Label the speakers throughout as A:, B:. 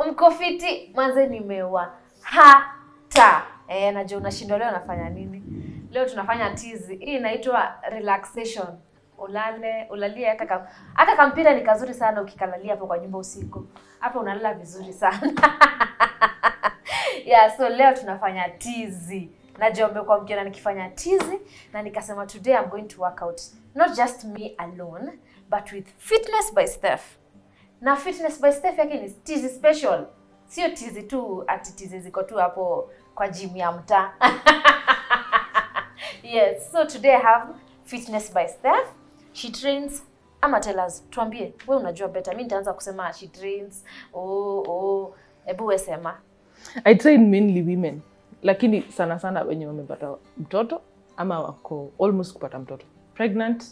A: Mko fiti? Manze nimeua. Hata. Najua unashindwa leo nafanya nini? Leo tunafanya tizi. Hii inaitwa relaxation. Ulalie aka kampira ni kazuri sana ukikalalia hapo kwa nyumba usiku. Hapo unalala vizuri sana. Yeah, so leo tunafanya tizi. Najua mmekuwa mkiona nikifanya tizi na nikasema today I'm going to work out not just me alone but with Fitness by Steph. Na Fitness by Steph yake ni tizi special. Sio tizi tu ati tizi ziko tu hapo kwa gym ya mtaa. Yes, so today I have Fitness by Steph. She trains tell us, tuambie, wewe unajua better. Mimi nitaanza kusema she trains. Ebu wewe sema.
B: I train mainly women. Lakini sana wenye wamepata mtoto ama wako almost kupata mtoto. Pregnant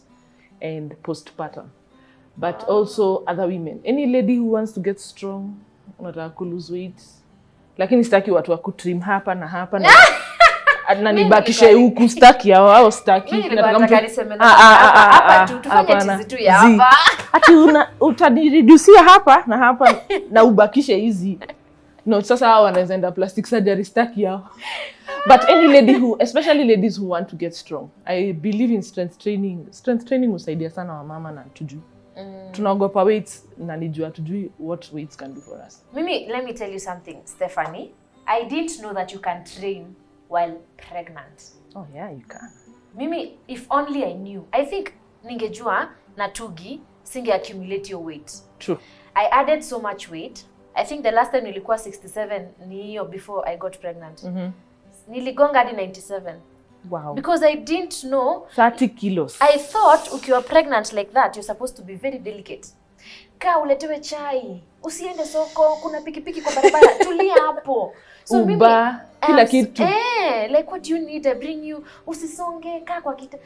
B: and postpartum. But also other women. Any lady who wants to get strong, unataka ku lose weight. Lakini sitaki watu wa kutrim hapa na nibakishe huku staki yao staki.
A: Nataka mtu hapa tu tufanye tizi tu ya hapa.
B: Ati utanireduce hapa na ubakishe hizi. No, sasa hao wanaweza enda plastic surgery staki yao. But any lady especially ladies who want to get strong, I believe in strength training. Strength training husaidia sana wamama na tujui. Tunaogopa weights na nijua tujui what weights can do for us.
A: Mimi, let me tell you something, Stephanie. I didn't know that you can train while pregnant.
B: Oh yeah, you can.
A: Mimi, if only I knew. I think ningejua na tugi singe accumulate your weight.
B: True.
A: I added so much weight. I think the last time nilikuwa 67 ni hiyo before I got pregnant. Niligonga hadi 97.
B: Wow.
A: Because I didn't know
B: 30 kilos.
A: I thought ukiwa pregnant like that you're supposed to be very delicate. Kaa uletewe chai, usiende soko, kuna pikipiki kwa barabara, tulia hapo. So
B: Uba, kila kitu.
A: Like what do you need, I bring you. Usisonge, kaa kwa kita.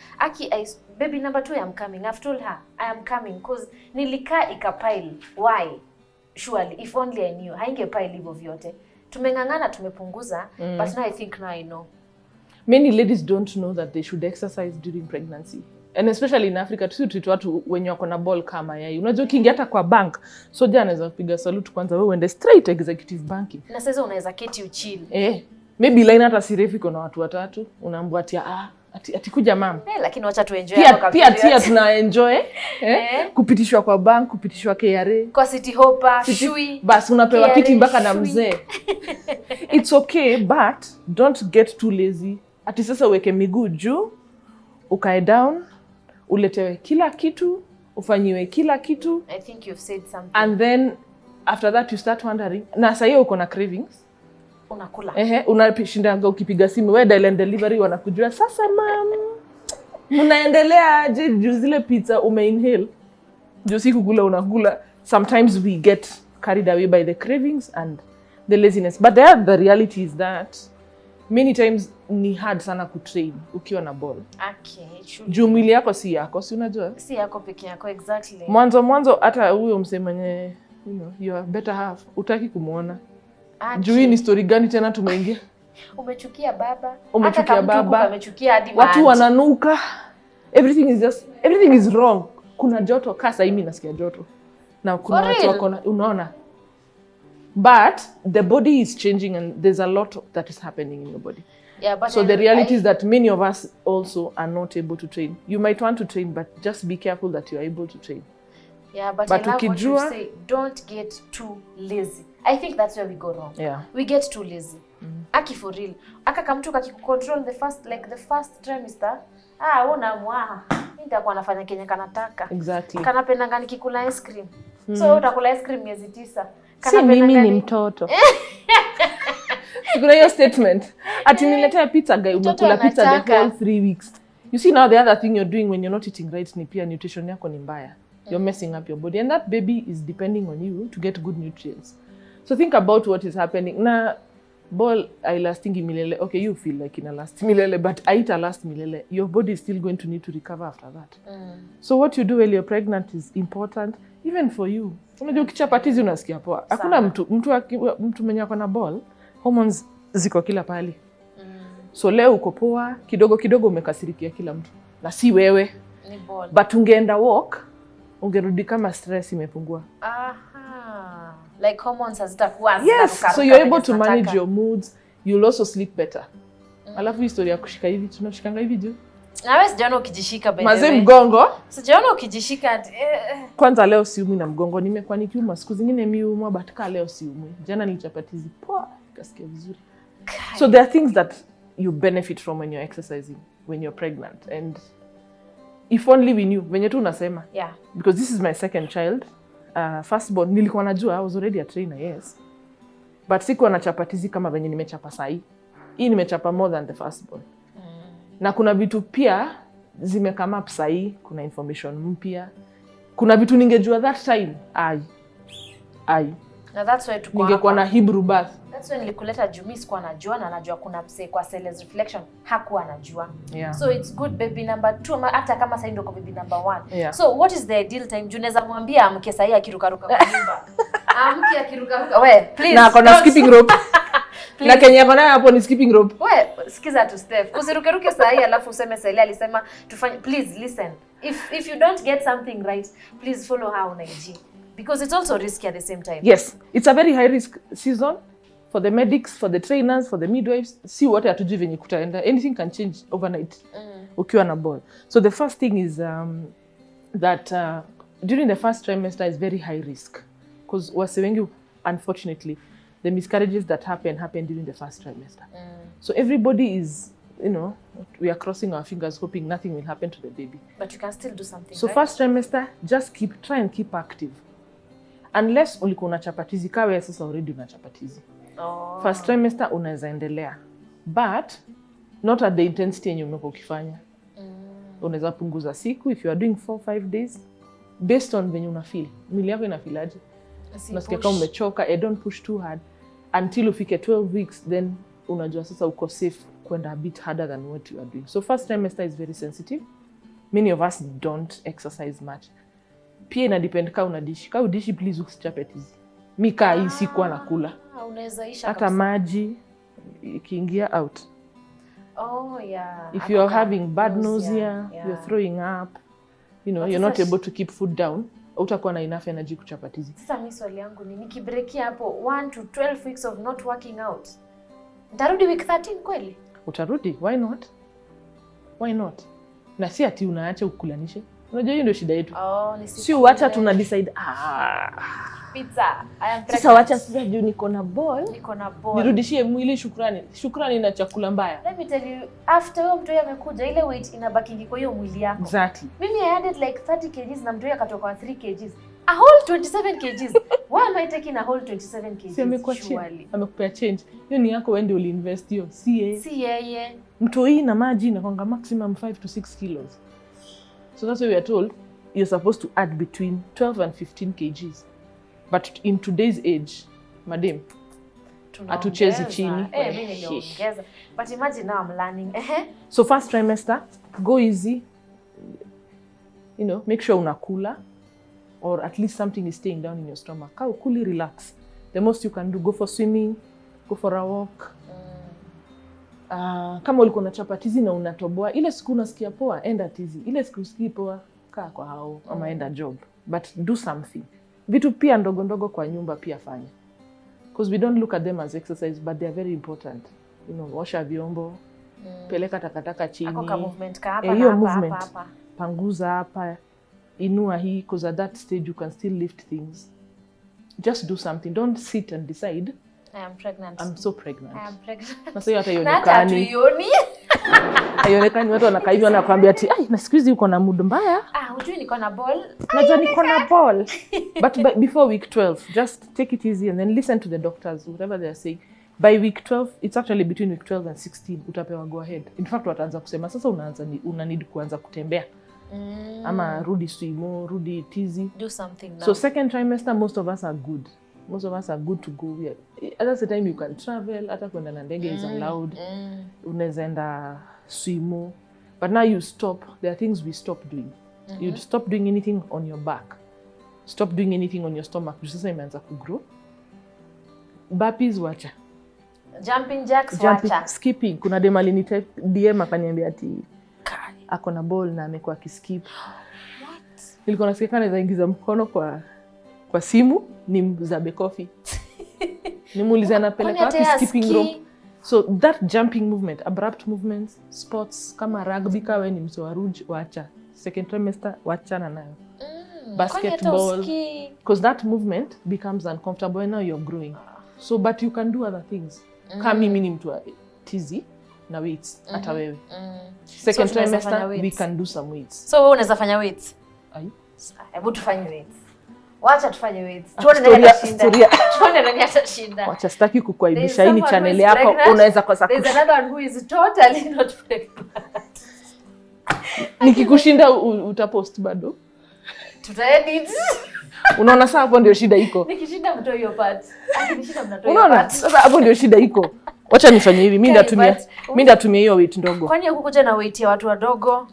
A: Baby number 2, I am coming. I've told her I am coming because nilikaa ikapile. Why? Surely, if only I knew. Haingepile hivyo vyote. Tumengangana, tumepunguza, but now I think now I know.
B: Many ladies don't know that they should exercise during pregnancy. And especially in Africa, tusitu watu wenye wako na ball kama yai. Unajua kingi hata kwa bank, soja anaweza kupiga salute kwanza wewe uende straight executive banking.
A: Na sasa unaweza keti uchill.
B: Maybe line hata sirefu iko na watu watatu, unaambiwa ati kuja mama.
A: Lakini wacha tu enjoy hapo
B: kabisa. Pia tuna enjoy kupitishwa kwa bank, kupitishwa KRA.
A: Kwa City Hopper, Shui.
B: Bas unapewa kiti mpaka na mzee. It's okay, but don't get too lazy. Ati sasa uweke miguu juu, ukae down, uletewe kila kitu, ufanyiwe kila kitu.
A: I think you've said something.
B: And then after that you start wondering, na sasa hiyo uko na cravings.
A: Unakula.
B: Unashindanga ukipiga simu, wewe dial and delivery wanakujua, sasa mam, mnaendelea aje juu zile pizza umeinhale. Juu siku kula unakula. Sometimes we get carried away by the cravings and the laziness. But the reality is that many times ni hard sana kutrain ukiwa na ball.
A: Okay.
B: Juu mwili yako si yako, si unajua?
A: Si yako peke yako, exactly.
B: Mwanzo hata huyo msemenye, you are better half, utaki kumuona. Juu ni story gani tena tumeingia?
A: Umechukia baba.
B: Umechukia baba.
A: Umechukia hadi
B: watu wananuka. Everything is wrong. Kuna joto, kasa mimi nasikia joto. Na kuna watu wako unaona. But the body is changing and there's a lot that is happening in your body.
A: Yeah, but
B: so the reality is that many of us also are not able to train. You might want to train, but just be careful that you are able to train.
A: Yeah, but I love what you say. Don't get too lazy. I think that's where we go wrong.
B: Yeah.
A: We get too lazy. Aki for real. Aka kamtu kakikontrol the first trimester. Una mwaha. Nitakuwa nafanya kenye kanataka.
B: Exactly.
A: Kanapenda ngani kikula ice cream. So utakula ice cream miezi 9.
B: Si mimi ni mtoto. Kuna hiyo statement. Ati niletea pizza guy, umekula pizza the whole 3 weeks. You see now the other thing you're doing when you're not eating right ni pia nutrition yako ni mbaya. You're messing up your body and that baby is depending on you to get good nutrients. So think about what is happening. Na ball I lasting milele. Okay, you feel like in a last milele, but I eat a last milele. Your body is still going to need to recover after that. So what you do while you're pregnant is important, even for you. Unajua ukichapatizi unasikia poa. Hakuna mtu mwenye ako na ball, hormones ziko kila pali. So leo uko poa, kidogo umekasirikia kila mtu. Na si wewe.
A: Ni ball.
B: But ungeenda walk, ungerudi kama stress imepungua.
A: Aha. like hormones hazitakuwa
B: yes, so you're able to manage your moods, you'll also sleep better. Alafu historia ya kushika hivi, tunashikanga hivi juu.
A: Na wewe sijaona ukijishika by the way.
B: Mazee mgongo.
A: Sijaona ukijishika.
B: Kwanza leo siumwi na mgongo, nimekuwa nikiuma siku zingine miuma, but leo siumwi. Jana nilichapatizi poa, nikasikia vizuri. So there are things that you benefit from when you're exercising, when you're pregnant, and if only we knew. Venye tu unasema.
A: Yeah.
B: Because this is my second child. Firstborn nilikuwa najua, I was already a trainer, yes. But sikuwa nachapatizi kama venye nimechapa sahi. Hii nimechapa more than the firstborn. Na kuna vitu pia zimekama up sahi, kuna information mpya. Kuna vitu ningejua that time.
A: Na that's why tukua
B: ningekuwa na Hebrew bath.
A: That's when nilikuleta Jumi sikuwa najua, na najua kuna msee kwa Cele's reflection hakuwa anajua.
B: Yeah.
A: So it's good baby number 2 hata kama sasa ndio kwa baby number 1.
B: Yeah.
A: So what is the ideal time? Junaweza mwambia amke sasa akirukaruka kwa nyumba. Amke akirukaruka. We, please.
B: Na kuna skipping rope. Na Kenya kona hapo ni skipping rope.
A: We, sikiza tu Steph. Usirukeruke sasa alafu useme Cele alisema tufanye, please listen. If you don't get something right, please follow her on IG. Because it's also risky at the same time.
B: Yes, it's a very high risk season for the medics, for the trainers, for the midwives. See what hatujui venye kutaenda. Anything can change overnight. Ukiwa na ball. So the first thing is that during the first trimester is very high risk, because wase wengi, unfortunately, the miscarriages that happen during the first trimester. So everybody is, we are crossing our fingers hoping nothing will happen to the baby.
A: But you can still do something.
B: So
A: right?
B: First trimester, just try and keep active. Unless ulikuwa unachapatizi, kawe sasa already unachapatizi. First trimester unaweza endelea. But not at the intensity yenye umekuwa ukifanya. Unaweza punguza siku if you are doing 4-5 days based on venye una feel. Mwili yako ina feel aje? Unasikia kama umechoka, don't push too hard until ufike 12 weeks, then unajua sasa uko safe kwenda a bit harder than what you are doing. So first trimester is very sensitive. Many of us don't exercise much. Pia ina depend ka unadishi. Ka udishi, please usichapetizi. Mika hii sikuwa nakula.
A: Unaweza isha
B: hata maji ikiingia out.
A: Oh yeah.
B: If you are having bad nausea, you're throwing up, you're not able to keep food down, utakuwa na enough energy kuchapatizi. Sasa
A: mimi swali yangu ni nikibreakia hapo 1 to 12 weeks of not working out, ntarudi week 13 kweli?
B: Utarudi, why not? Why not? Na si ati unaacha ukulanishe. Unajua hiyo ndio shida yetu. Si uacha tuna decide
A: pizza. I am pregnant.
B: Sasa wacha sasa juu niko na ball. Nirudishie mwili shukrani. Shukrani na chakula mbaya.
A: Let me tell you, after huyo mtu amekuja ile weight inabaki kwa hiyo mwili yako.
B: Exactly.
A: Mimi I added like 30 kgs na mtu akatoka 3 kgs. A whole 27 kgs. Why am I taking a whole 27 kgs?
B: Si amekupea change. Hiyo ni yako, wewe ndio uliinvest hiyo. Si
A: yeye.
B: Mtu hii na maji na kwanga maximum 5 to 6 kilos. So that's why we are told you're supposed to add between 12 and 15 kgs. But in today's age, madam, atuchezi chini.
A: Mimi niliongeza. But imagine now I'm learning.
B: So first trimester, go easy. Make sure unakula, or at least something is staying down in your stomach. Ka ukuli, relax. The most you can do, go for swimming, go for a walk. Kama ulikuwa unachapatizi na unatoboa, ile siku unasikia poa, enda tizi. Ile siku usikii poa, kaa kwa hao ama enda job. But do something. Vitu pia ndogo ndogo kwa nyumba pia fanya. Because we don't look at them as exercise, but they are very important. Osha vyombo, peleka takataka chini.
A: Ako movement ka hapa na hapa.
B: Panguza hapa, inua hii, because at that stage you can still lift things. Just do something. Don't sit and decide,
A: I am pregnant.
B: I'm so pregnant.
A: I am pregnant.
B: Na sasa hata ionekani. Haionekani, watu wanakaa hivi wanakuambia ati na siku hizi uko na mood mbaya.
A: Hujui niko na ball.
B: Najua niko na ball. But before week 12, just take it easy and then listen to the doctors, whatever they are saying. By week 12, it's actually between week 12 and 16, utapewa go ahead. In fact, wataanza kusema sasa una need kuanza kutembea. Ama rudi swimo, rudi tizi.
A: Do something now.
B: So second trimester, most of us are good. Most of us are good to go. At the time you can travel, hata kwenda na ndege is allowed. Unaweza enda swimo. But now you stop. There are things we stop doing. You stop doing anything on your back. Stop doing anything on your stomach. Sasa imeanza kugrow. Burpees wacha.
A: Jumping jacks wacha.
B: Skipping. Kuna dem alinite DM akaniambia ati ako na ball na amekuwa akiskip.
A: What?
B: Nilikuwa nasikia kana zaingiza mkono kwa kwa simu ni mzabe coffee. Nimuulize anapeleka wapi skipping rope. So that jumping movement, abrupt movements, sports kama rugby kawe ni mso wa ruj wacha. Second trimester wachana nayo. Basketball, because that movement becomes uncomfortable when now you're growing. So but you can do other things. Kama mimi ni mtu wa tizi na weights hata wewe. Second trimester we can do some weights.
A: So wewe unaweza fanya weights?
B: Ai.
A: Hebu tufanye weights. Wacha tufanye weights. Tuone nani atashinda. Tuone nani atashinda.
B: Wacha sitaki kukuaibisha hii ni channel yako unaweza kosa kushinda.
A: There's another one who is totally not pregnant.
B: Nikikushinda utapost bado.
A: Tutaedit.
B: Unaona sasa hapo ndio shida iko.
A: Nikishinda mtoe hiyo part. Akinishinda mnatoa hiyo part.
B: Unaona sasa hapo ndio shida iko. Wacha nifanye hivi. Mimi ndatumia hiyo weight ndogo.
A: Kwani hukuja na weight ya watu wadogo?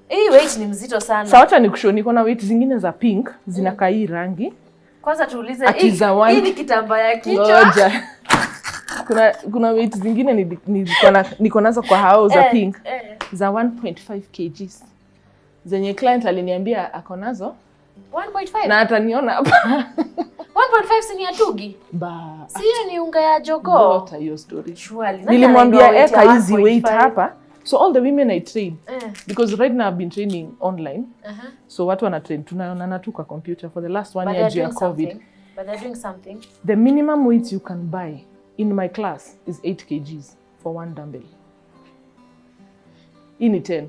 A: Hii weight ni mzito sana.
B: Sasa wacha nikushoni niko na weight zingine za pink zinakaa hii rangi.
A: Hkwanza tuulize hii ni kitambaa ya kichwa.
B: Ngoja. Kuna weight zingine niko nazo kwa hao za pink za 1.5 kgs. Zenye client aliniambia ako nazo
A: 1.5
B: na ataniona hapa.
A: 1.5 si ni ya tugi? Sio ni unga ya jogoo.
B: Bota hiyo story.
A: Surely.
B: Nilimwambia eka hizi weight hapa. So all the women I train because right now I've been training online. So watu wana train tunaonana tu kwa computer for the last 1 year during COVID.
A: But they're doing something.
B: The minimum weight you can buy in my class is 8 kgs for one dumbbell. Ini 10.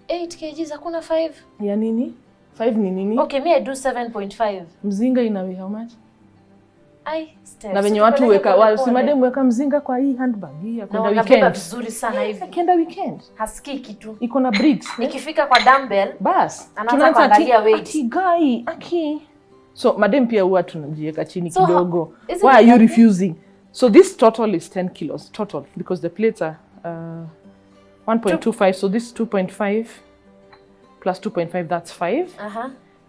A: 8 kgs hakuna 5.
B: Ya nini? 5 ni nini?
A: Okay, me I do 7.5.
B: Mzinga inawe how much?
A: Step.
B: Na venye watu weka si madem weka mzinga kwa hii handbag hii ya kwenda weekend.
A: Na vizuri sana hivi.
B: Kwenda weekend.
A: Hasikii kitu.
B: Iko na bricks.
A: Nikifika kwa dumbbell,
B: bas
A: anaanza kuangalia weight.
B: So madem pia huwa tunajiweka chini kidogo. Why are you refusing? So this total is 10 kilos total because the plates are 1.25, so this 2.5 plus 2.5, that's 5.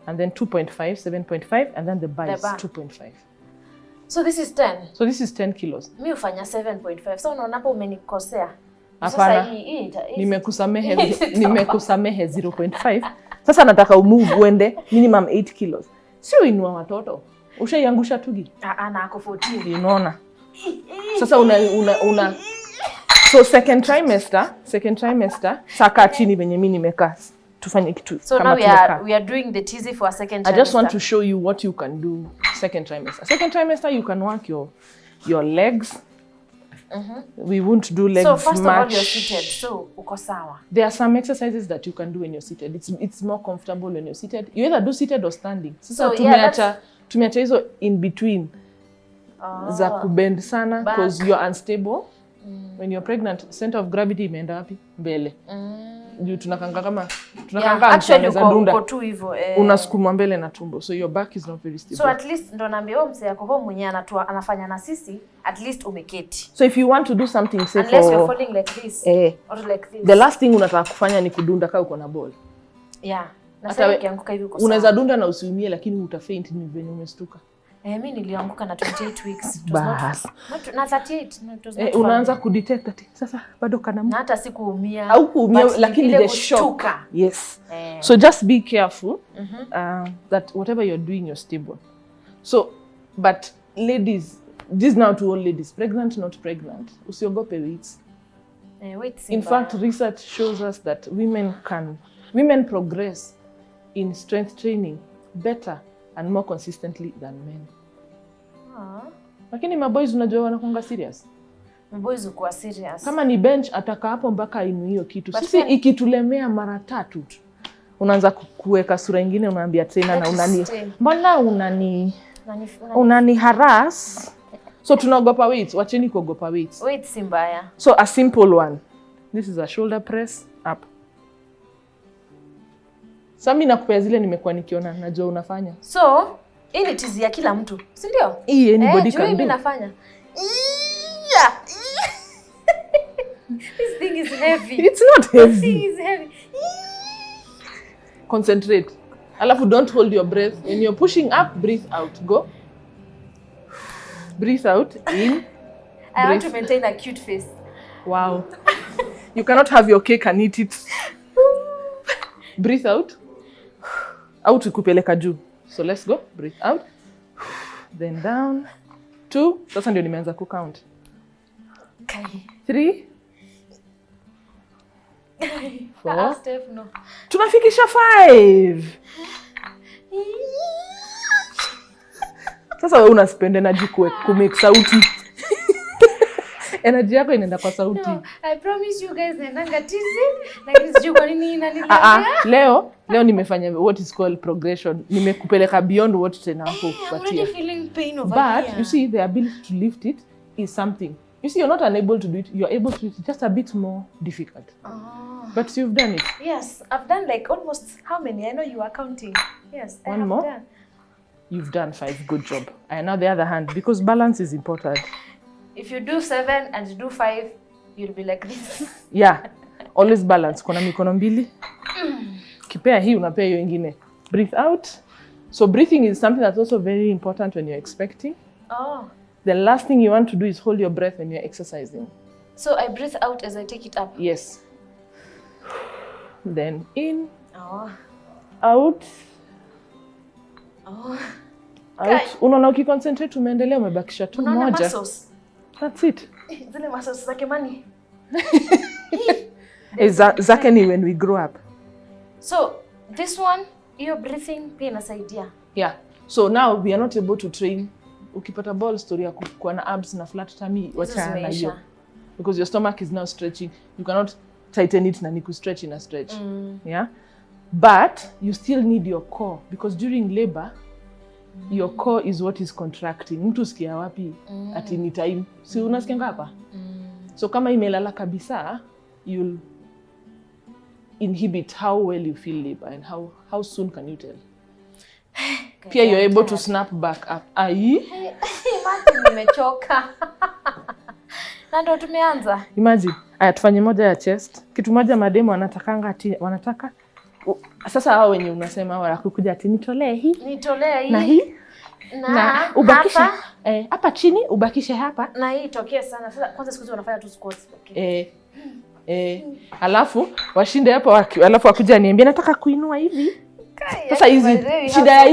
B: And then 2.5, 7.5, and then the bar is 2.5.
A: So this is 10.
B: So this is 10 kilos.
A: Mimi ufanya 7.5. So unaona hapo umenikosea.
B: Hapana. Nimekusamehe 0.5. Sasa nataka umove uende minimum 8 kilos. Sio inua watoto. Ushaiangusha tugi?
A: Na ako 14.
B: Unaona? Sasa una so second trimester saka chini venye mimi nimekaa tufanye kitu
A: so kama now we are doing the teasy for a second trimester.
B: I just want to show you what you can do second trimester. Second trimester you can work your legs. We won't do legs much.
A: So first of all you're seated, so uko sawa.
B: There are some exercises that you can do when you're seated. It's more comfortable when you're seated. You either do seated or standing. Sasa tumeacha hizo in between za kubend sana because you're unstable. When you're pregnant, center of gravity imeenda wapi? Mbele. Juu tunakanga
A: actually uko tu hivyo
B: unasukuma mbele na tumbo, so your back is not very stable.
A: So at least ndo naambia wewe mzee yako mwenyewe anafanya na sisi, at least umeketi.
B: So if you want to do something safe,
A: unless you're falling like this or like this,
B: the last thing unataka kufanya ni kudunda kama uko na ball.
A: Na sasa ukianguka hivi uko sawa.
B: Unaweza dunda na usiumie, lakini utafaint ni venye umestuka.
A: Mimi nilianguka na 28 weeks. Na 38.
B: Unaanza kudetect ati sasa bado kana
A: na hata sikuumia.
B: Au kuumia lakini the shock. Yes. So just be careful that whatever you're doing you're stable. So but ladies, this now to all ladies, pregnant not pregnant, usiogope weights. In fact, research shows us that women progress in strength training better and more consistently than men. Lakini maboys unajua wanakuanga serious.
A: Maboys uko serious.
B: Kama ni bench ataka hapo mpaka inu hiyo kitu. Sisi ikitulemea mara 3 tu. Unaanza kuweka sura nyingine unaambia trainer na mbona unani harass? So tunaogopa weights, wacheni kuogopa weights.
A: Weights si mbaya.
B: So a simple one. This is a shoulder press up. Sami nakupea zile nimekuwa nikiona najua unafanya.
A: So, hii ni tizi ya kila mtu, si ndio?
B: Hii anybody can do.
A: Mimi nafanya. This thing is heavy.
B: It's not heavy.
A: This thing is heavy.
B: Concentrate. Alafu don't hold your breath. When you're pushing up, breathe out. Go. Breathe out. In.
A: I want to maintain a cute face.
B: Wow. You cannot have your cake and eat it. Breathe out. Out kupeleka juu. So let's go. Breathe out. Then down. 2. Sasa ndio nimeanza count. 3. 4.
A: Step no.
B: Tunafikisha 5. Sasa wewe unaspend energy kumake sauti. Energy yako inaenda kwa sauti.
A: No, I promise you guys naendanga tizi, lakini sijui kwa nini inanilemea.
B: Leo nimefanya what is called progression. Nimekupeleka beyond what tena hapo
A: kupatia. I'm already feeling pain over
B: but
A: here.
B: You see, the ability to lift it is something. You see, you're not unable to do it. You're able to do it, just a bit more difficult. But you've done it.
A: Yes, I've done like almost how many? I know you are counting. Yes, I have done.
B: You've done 5. Good job. And now the other hand, because balance is important.
A: If you do 7 and you do 5, you'll be like this.
B: Yeah, always balance. Kuna mikono mbili. Kipea hii, unapea hiyo ingine. Breathe out. So breathing is something that's also very important when you're expecting. The last thing you want to do is hold your breath when you're exercising. So I breathe out as I take it up? Yes. Then in. Out. Out. Unaona ukiconcentrate umeendelea umebakisha tu moja. Muscles. That's it. Zile muscles zake mani. Zake ni when we grow up. So this one, your breathing pia inasaidia. Yeah. So now we are not able to train. Ukipata ball story ya kuwa na abs na flat tummy wachana na hiyo. Because your stomach is now stretching. You cannot tighten it na niku stretch in a stretch. Yeah. But you still need your core because during labor your core is what is contracting. Mtu sikia wapi ati ni time. Si unasikia hapa? So kama imelala kabisa, you'll inhibit how well you feel labor and how soon can you tell. Pia you're able to snap back up. Imagine nimechoka. Na ndo tumeanza. Imagine, tufanye moja ya chest. Kitu moja mademo wanataka sasa hao wenye unasema wanakuja ati nitolee hii. Nitolee hii. Na hii. Na ubakishe hapa chini, ubakishe hapa. Na hii itokee sana. Sasa kwanza siku hizi wanafanya tu squats. Okay. Alafu washinde hapo alafu wakuja niambie nataka kuinua hivi. Sasa hizi shida ya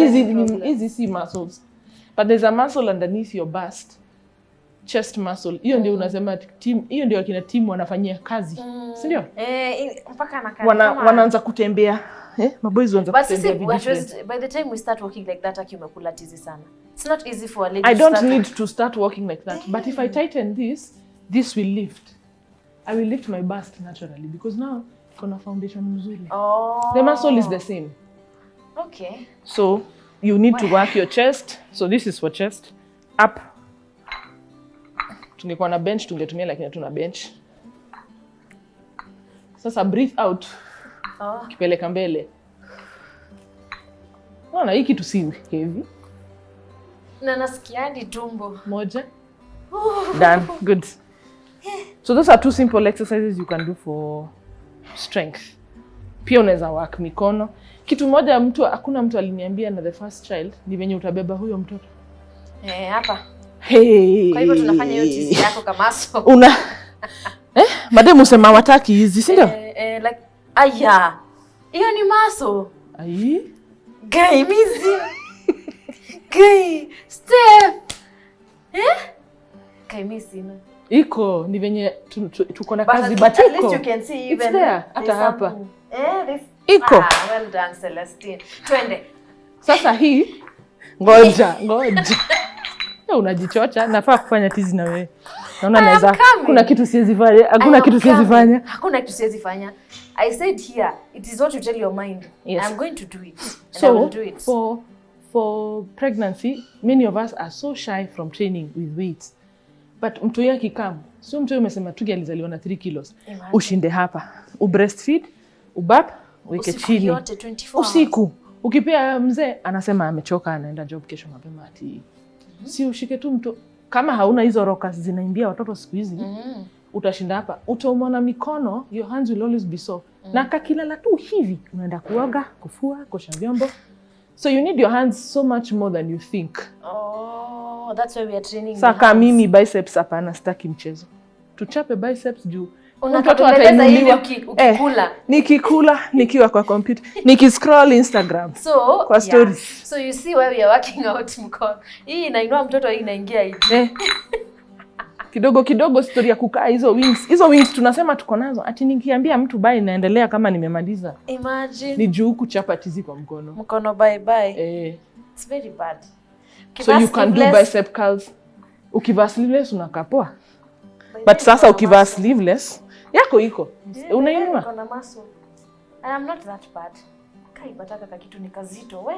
B: hizi si muscles. But there's a muscle underneath your bust. Chest muscle. Hiyo ndio unasema team, hiyo ndio kina team wanafanyia kazi. Si ndio? Mpaka wanaanza kutembea. Maboys wanaanza kutembea. But by the time we start walking like that akimekula tizi sana. It's not easy for a lady to start. I don't need to start walking like that. But if I tighten this will lift. I will lift my bust naturally because now kuna foundation mzuri. The muscle is the same. Okay. So you need to work your chest. So this is for chest. Up. Tungekuwa na bench tungetumia lakini hatuna bench. Sasa breathe out. Kipeleka mbele. Unaona hii kitu si heavy. Na nasikia hadi tumbo. Moja. Done. Good. So those are 2 simple exercises you can do for strength. Pia unaweza work mikono. Kitu moja hakuna mtu aliniambia na the first child ni venye utabeba huyo mtoto. Hapa. Kwa hivyo tunafanya hiyo tizi yako kama aso. Madam usema wataki hizi, si ndio? Like aya. Hiyo ni maso. Guy mizi. Guy step. Guy mizi na. Iko ni venye tuko na kazi but at least you can see even hata hapa. This iko. Well done Celestine. Twende. Sasa hii ngoja. Unajichocha, nafaa kufanya tizi na wewe. Naona naweza kuna kitu siwezi fanya. Hakuna kitu siwezi fanya. Hakuna kitu siwezi fanya. I said here, it is what you tell your mind. Yes. I'm going to do it. And I will do it. For pregnancy, many of us are so shy from training with weights. But mtu yake kikamu. Sio mtu umesema tuge alizaliwa na 3 kilos. Ushinde hapa. Breastfeed, ubap, weke chini. Usiku. Ukipea mzee anasema amechoka anaenda job kesho mapema ati. Si ushike tu mtu kama hauna hizo rockers zinaimbia watoto siku hizi. Utashinda hapa. Utaumwa na mikono, your hands will always be sore. Na kakilala tu hivi unaenda kuoga, kufua, kosha vyombo. So you need your hands so much more than you think. That's why we are training. Saka mimi biceps hapana sitaki mchezo. Tuchape biceps juu
A: Unakabembeleza hivi ukikula.
B: Nikikula nikiwa kwa computer, nikiscroll Instagram.
A: So
B: kwa stories.
A: So you see where we are working out mkono. Hii inainua mtoto, hii inaingia hivi.
B: Kidogo story ya kukaa hizo wings. Hizo wings tunasema tuko nazo. Ati nikiambia mtu bye naendelea kama nimemaliza.
A: Imagine.
B: Ni juu kuchapa tizi kwa mkono.
A: Mkono bye. It's very bad.
B: So you can do bicep curls. Ukivaa sleeveless unakapoa. But sasa ukivaa sleeveless yako iko. Unainua.
A: Kuna muscle. I am not that bad. Kai bataka kakitu ni kazito we.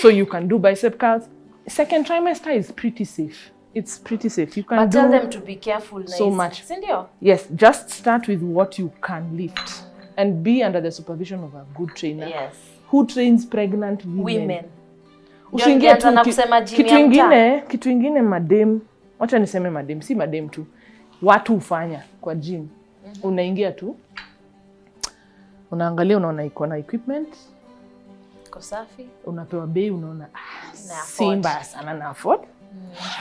B: So you can do bicep curls. Second trimester is pretty safe. It's pretty safe. You can
A: but tell them to be careful.
B: So much.
A: Sindio?
B: Yes, just start with what you can lift and be under the supervision of a good trainer.
A: Yes.
B: Who trains pregnant women.
A: Usiingie
B: kitu ingine madem. Wacha niseme madem, si madem tu. Watu hufanya kwa gym. Unaingia tu. Unaangalia, unaona iko na equipment.
A: Iko safi.
B: Unapewa bei, unaona si mbaya sana na afford.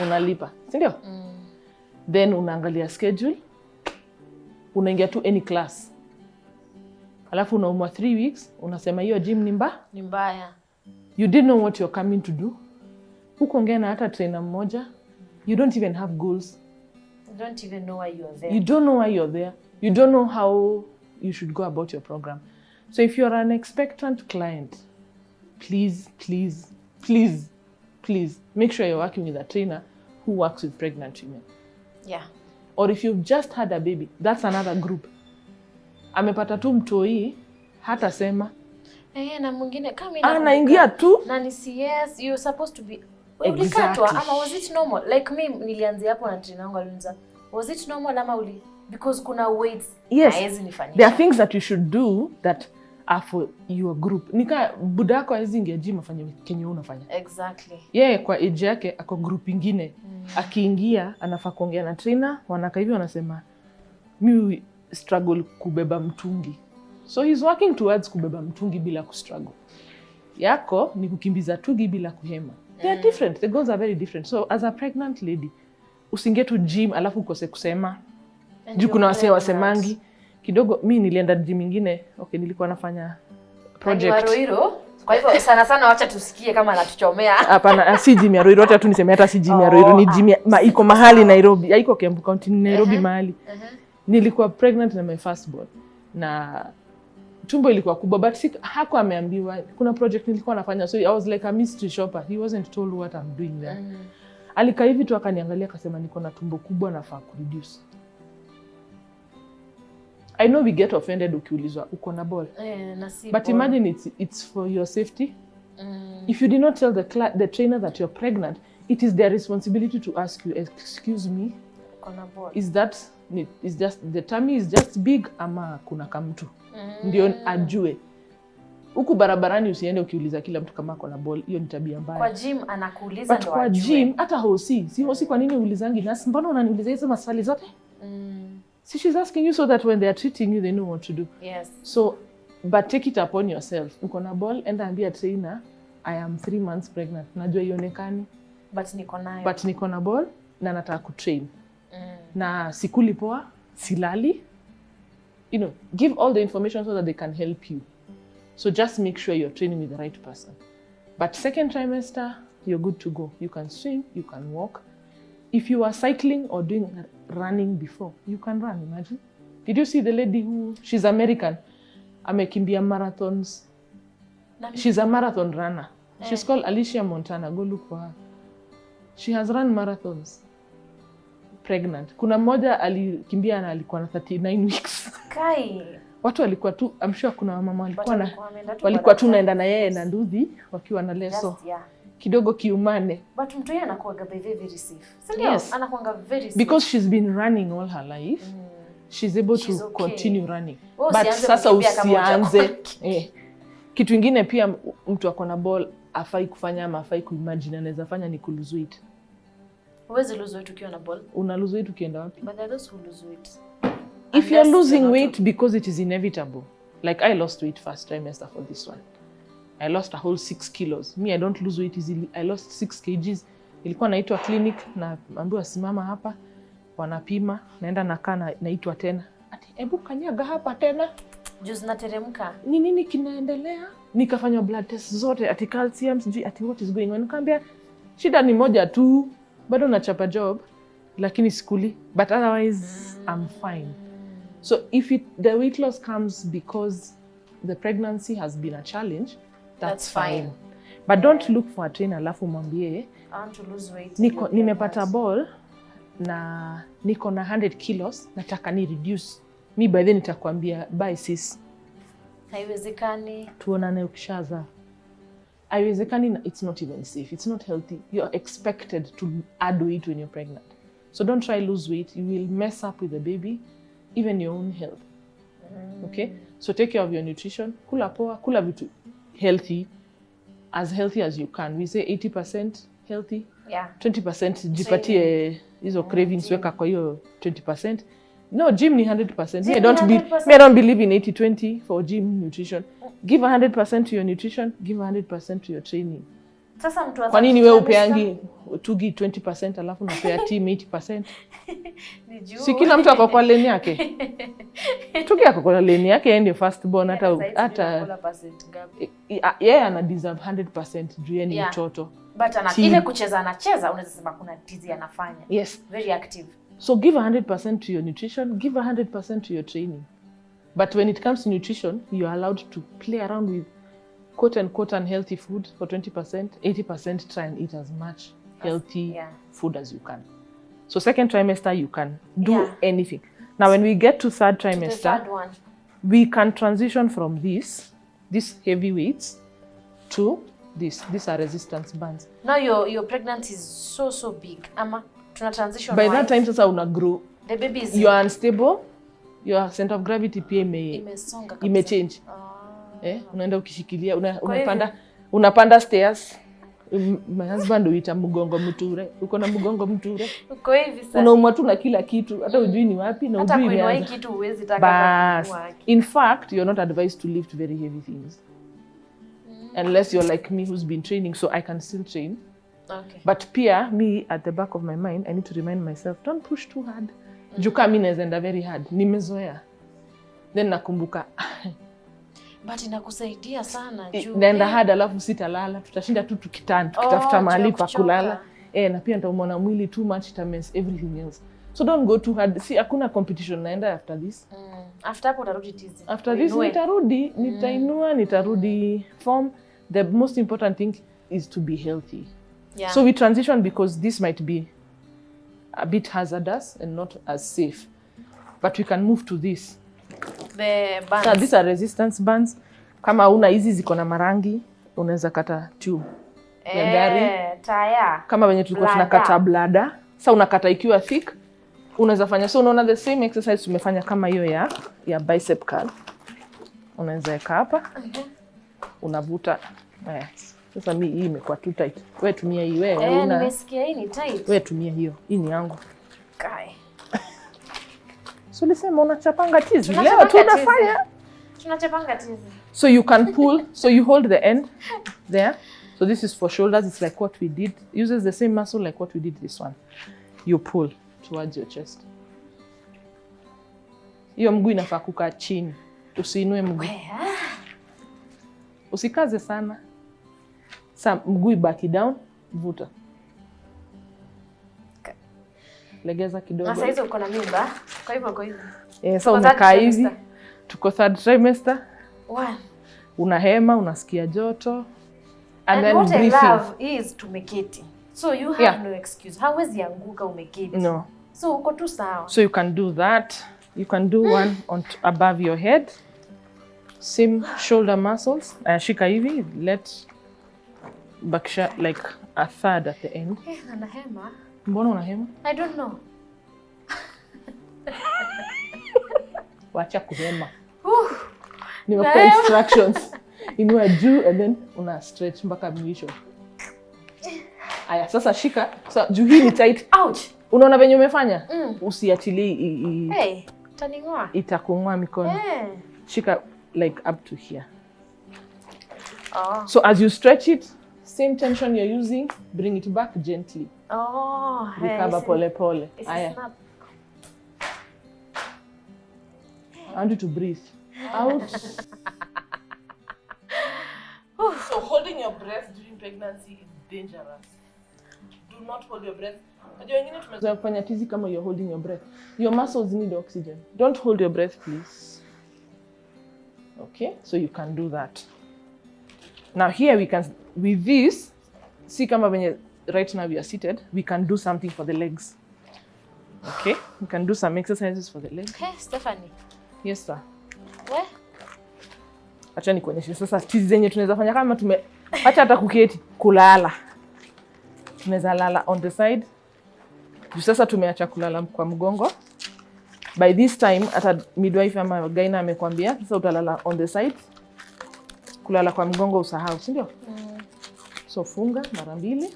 B: Unalipa, si ndio? Then unaangalia schedule. Unaingia tu any class. Alafu unaumwa 3 weeks, unasema hiyo gym ni mbaya. You didn't know what you're coming to do. Hukuongea na hata trainer mmoja. You don't even have goals.
A: You don't even know why you're there.
B: You don't know why you're there. You don't know how you should go about your program. So if you're an expectant client, please make sure you're working with a trainer who works with pregnant women.
A: Yeah.
B: Or if you've just had a baby, that's another group. Amepata tu mtoi, hata sema.
A: Na mwingine kama
B: anaingia tu.
A: Na ni CS, you're supposed to be. Ulikatwa ama was it normal? Like me nilianzia hapo na trainer wangu alinza. Was it normal ama because kuna weights haezi nifanyisha.
B: There are things that you should do that are for your group. Nika budako haezi ingia gym afanye kenye unafanya.
A: Exactly.
B: Kwa age yake ako group ingine. Akiingia anafaa kuongea na trainer, wanakaa hivi wanasema mimi struggle kubeba mtungi. So he's working towards kubeba mtungi bila kustruggle. Yako ni kukimbiza tungi bila kuhema. They are different. The goals are very different. So as a pregnant lady, usingie tu gym alafu ukose kusema. Juu kuna wasee wasemangi. Kidogo mimi nilienda gym nyingine. Okay, nilikuwa nafanya project.
A: Ruiru. Kwa hivyo sana wacha tusikie kama anatuchomea.
B: Hapana, si gym ya Ruiru, wacha tu niseme hata si gym ya Ruiru, ni gym iko mahali Nairobi. Haiko Kiambu County, Nairobi mahali. Nilikuwa pregnant na my first born. Na tumbo ilikuwa kubwa, but hako ameambiwa kuna project nilikuwa nafanya, so I was like a mystery shopper. He wasn't told what I'm doing there. Alikaa hivi tu akaniangalia akasema niko na tumbo kubwa nafaa kureduce. I know we get offended ukiulizwa uko na ball. But imagine it's for your safety. If you did not tell the trainer that you're pregnant, it is their responsibility to ask you, excuse me, is just the tummy is just big ama kuna kamtu? Ndio ajue. Huku barabarani usiende ukiuliza kila mtu kama ako na ball, hiyo ni tabia mbaya.
A: Kwa gym anakuuliza
B: ndo ajue. Kwa gym hata si hosi, kwa nini uulizangi nasi? Mbona unaniuliza hizo maswali zote? So she's asking you so that when they are treating you, they know what to do.
A: Yes.
B: So, but take it upon yourself. Uko na ball, enda ambia trainer, I am 3 months pregnant. Najua ionekani.
A: But
B: niko na ball, na nataka kutrain. Na sikuli poa, silali. You know, give all the information so that they can help you. So just make sure you're training with the right person. But second trimester, you're good to go. You can swim, you can walk. If you are cycling or doing running before, you can run, imagine. Did you see the lady she's American, amekimbia marathons. She's a marathon runner. She's called Alicia Montana. Go look for her. She has run marathons. Pregnant. Kuna mmoja alikimbia na alikuwa na 39 weeks.
A: Kai.
B: Watu walikuwa tu, I'm sure kuna mama walikuwa tu naenda na yeye na nduthi wakiwa na leso. Kidogo kiumane.
A: But mtu yeye anakuwa very safe. Yes. Anakuwa very safe.
B: Because she's been running all her life. She's able to continue running. But sasa usianze. Kitu ingine pia mtu ako na ball afai kufanya ama afai kuimagine anaweza fanya ni kulose weight.
A: Huwezi lose weight ukiwa na ball.
B: Una lose weight ukienda wapi?
A: But there are those who lose weight.
B: If you're losing weight because it is inevitable. Like I lost weight first trimester for this one. I lost a whole 6 kilos. Me, I don't lose weight easily. I lost 6 kgs. Ilikuwa naitwa clinic na ambiwa simama hapa. wanapima, naenda nakaa naitwa tena. Ati hebu kanyaga hapa tena.
A: Juzi nateremka.
B: Ni nini kinaendelea? Nikafanya blood test zote, ati calcium, ati what is going on. Nikamwambia shida ni moja tu, bado nachapa job, lakini sikuli. But otherwise, I'm fine. So if the weight loss comes because the pregnancy has been a challenge, that's fine. But don't look for a trainer alafu mwambie,
A: I want to lose weight.
B: Nimepata ball na niko na 100 kilos, nataka ni reduce. Mi by then nitakwambia, bye sis.
A: Haiwezekani.
B: Tuonane ukishaza. Haiwezekani, it's not even safe. It's not healthy. You're expected to add weight when you're pregnant. So don't try lose weight. You will mess up with the baby, even your own health. Okay? So take care of your nutrition. Kula poa, kula vitu healthy as you can. We say 80% healthy.
A: Yeah.
B: 20% jipatie hizo cravings, weka kwa hiyo 20%. No, gym ni 100%. I don't believe in 80-20 for gym nutrition. Give 100% to your nutrition, give 100% to your training.
A: Sasa mtu
B: kwa nini wewe upeangi tugi 20% alafu unapea team 80%?
A: Ni juu.
B: Si kila mtu ako kwa lane yake. Tugi ako kwa lane yake, yeye ndio first born hata yeye ana deserve 100% juu yeye ni mtoto.
A: But ile kucheza anacheza, unaweza sema kuna tizi anafanya.
B: Yes.
A: Very active.
B: So give 100% to your nutrition, give 100% to your training. But when it comes to nutrition, you are allowed to play around with quote-unquote unhealthy food for 20%, 80% try and eat as much healthy food as you can. So second trimester, you can do anything. Now when we get to third trimester, we can transition from these heavy weights to this. These are resistance bands.
A: Now your pregnancy is so big. Ama tuna transition.
B: By that time sasa una grow.
A: The baby is
B: you are unstable. Your center of gravity pia imechange. Unaenda ukishikilia, unapanda stairs. My husband huita mgongo mture. Uko na mgongo mture.
A: Uko hivi sasa.
B: Unaumwa tu na kila kitu, hata hujui ni wapi na hujui
A: imeanza. Hata kitu huwezi taka kuinua.
B: In fact, you're not advised to lift very heavy things. Unless you're like me who's been training, so I can still train.
A: Okay.
B: But pia, me at the back of my mind, I need to remind myself, don't push too hard. Juka mimi naenda very hard. Nimezoea. Then nakumbuka.
A: But inakusaidia sana juu.
B: Naenda hard alafu sitalala. Tutashinda tu tukitafuta mahali pa kulala. Na pia nitaumwa mwili too much, it mess everything else. So don't go too hard. See, hakuna competition naenda after this.
A: After hapo utarudi tizi.
B: After this nitarudi, nitainua, nitarudi form. The most important thing is to be healthy.
A: Yeah.
B: So we transition because this might be a bit hazardous and not as safe. But we can move to this.
A: The bands.
B: So these are resistance bands. Kama una hizi ziko na marangi, unaweza kata tube ya gari.
A: Taya.
B: Kama wenye tulikuwa tunakata bladder. Sasa unakata ikiwa thick. Unaweza fanya. So unaona the same exercise tumefanya kama hiyo ya bicep curl. Unaweza weka hapa. Unavuta. Sasa hii imekuwa too tight. Wewe tumia hii wewe.
A: Nimesikia hii ni tight.
B: Wewe tumia hiyo. Hii ni yangu.
A: Kai.
B: So nisema unachapanga tizi. Leo tunafanya.
A: Tunachapanga tizi.
B: So you can pull. So you hold the end there. So this is for shoulders. It's like what we did. Uses the same muscle like what we did this one. You pull towards your chest. Hiyo mguu inafaa kukaa chini. Usiinue mguu. Usikaze sana. Sa mguu ibaki down, vuta. Legeza kidogo.
A: Sasa hizo uko na mimba. Kwa hivyo uko hivi.
B: Sasa umekaa hivi. Tuko third trimester. Unahema, unasikia joto. And then
A: what
B: breathing.
A: I love is tumeketi. So you have no excuse. Hauwezi anguka umeketi.
B: No.
A: So uko tu sawa.
B: So you can do that. You can do one above your head. Same shoulder muscles. Shika hivi, let bakisha like a third at the end.
A: Anahema.
B: Mbona unahema?
A: I don't know.
B: Wacha kuhema. Nimekupa instructions. Inua juu and then una stretch mpaka mwisho. Aya, sasa shika. So juu hii ni tight.
A: Ouch.
B: Unaona venye umefanya? Usiachilie
A: taning'oa.
B: Itakung'oa mikono. Shika like up to here. So as you stretch it, same tension you're using, bring it back gently. Recover pole pole. Aya. want you to breathe. Out. So holding your breath during pregnancy is dangerous. Do not hold your breath. Unajua wengine tumezoea kufanya tizi kama you're holding your breath. Your muscles need oxygen. Don't hold your breath, please. Okay, so you can do that. Now here we can, with this, see kama venye right now we are seated, we can do something for the legs. Okay, we can do some exercises for the legs.
A: Hey, Stephanie.
B: Yes, sir.
A: Where?
B: Acha nikuonyeshe sasa tizi zenye tunaweza fanya kama acha hata kuketi, kulala. Tunaweza lala on the side. Sasa tumeacha kulala kwa mgongo. By this time hata midwife ama gyna amekwambia sasa utalala on the side. Kulala kwa mgongo usahau, si ndio? So funga mara 2.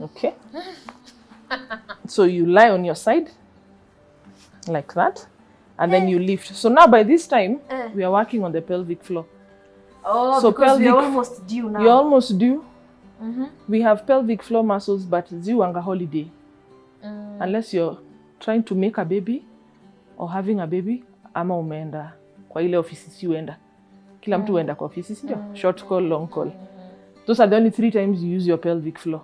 B: Okay. So you lie on your side like that, and then you lift. So now by this time we are working on the pelvic floor.
A: Oh,
B: so
A: because we're almost due now.
B: You're almost due. We have pelvic floor muscles, but ziwanga holiday. Unless you're trying to make a baby or having a baby, ama umeenda kwa ile ofisi si uenda. Kila mtu uenda kwa ofisi, si ndio? Short call, long call. Those are the only 3 times you use your pelvic floor.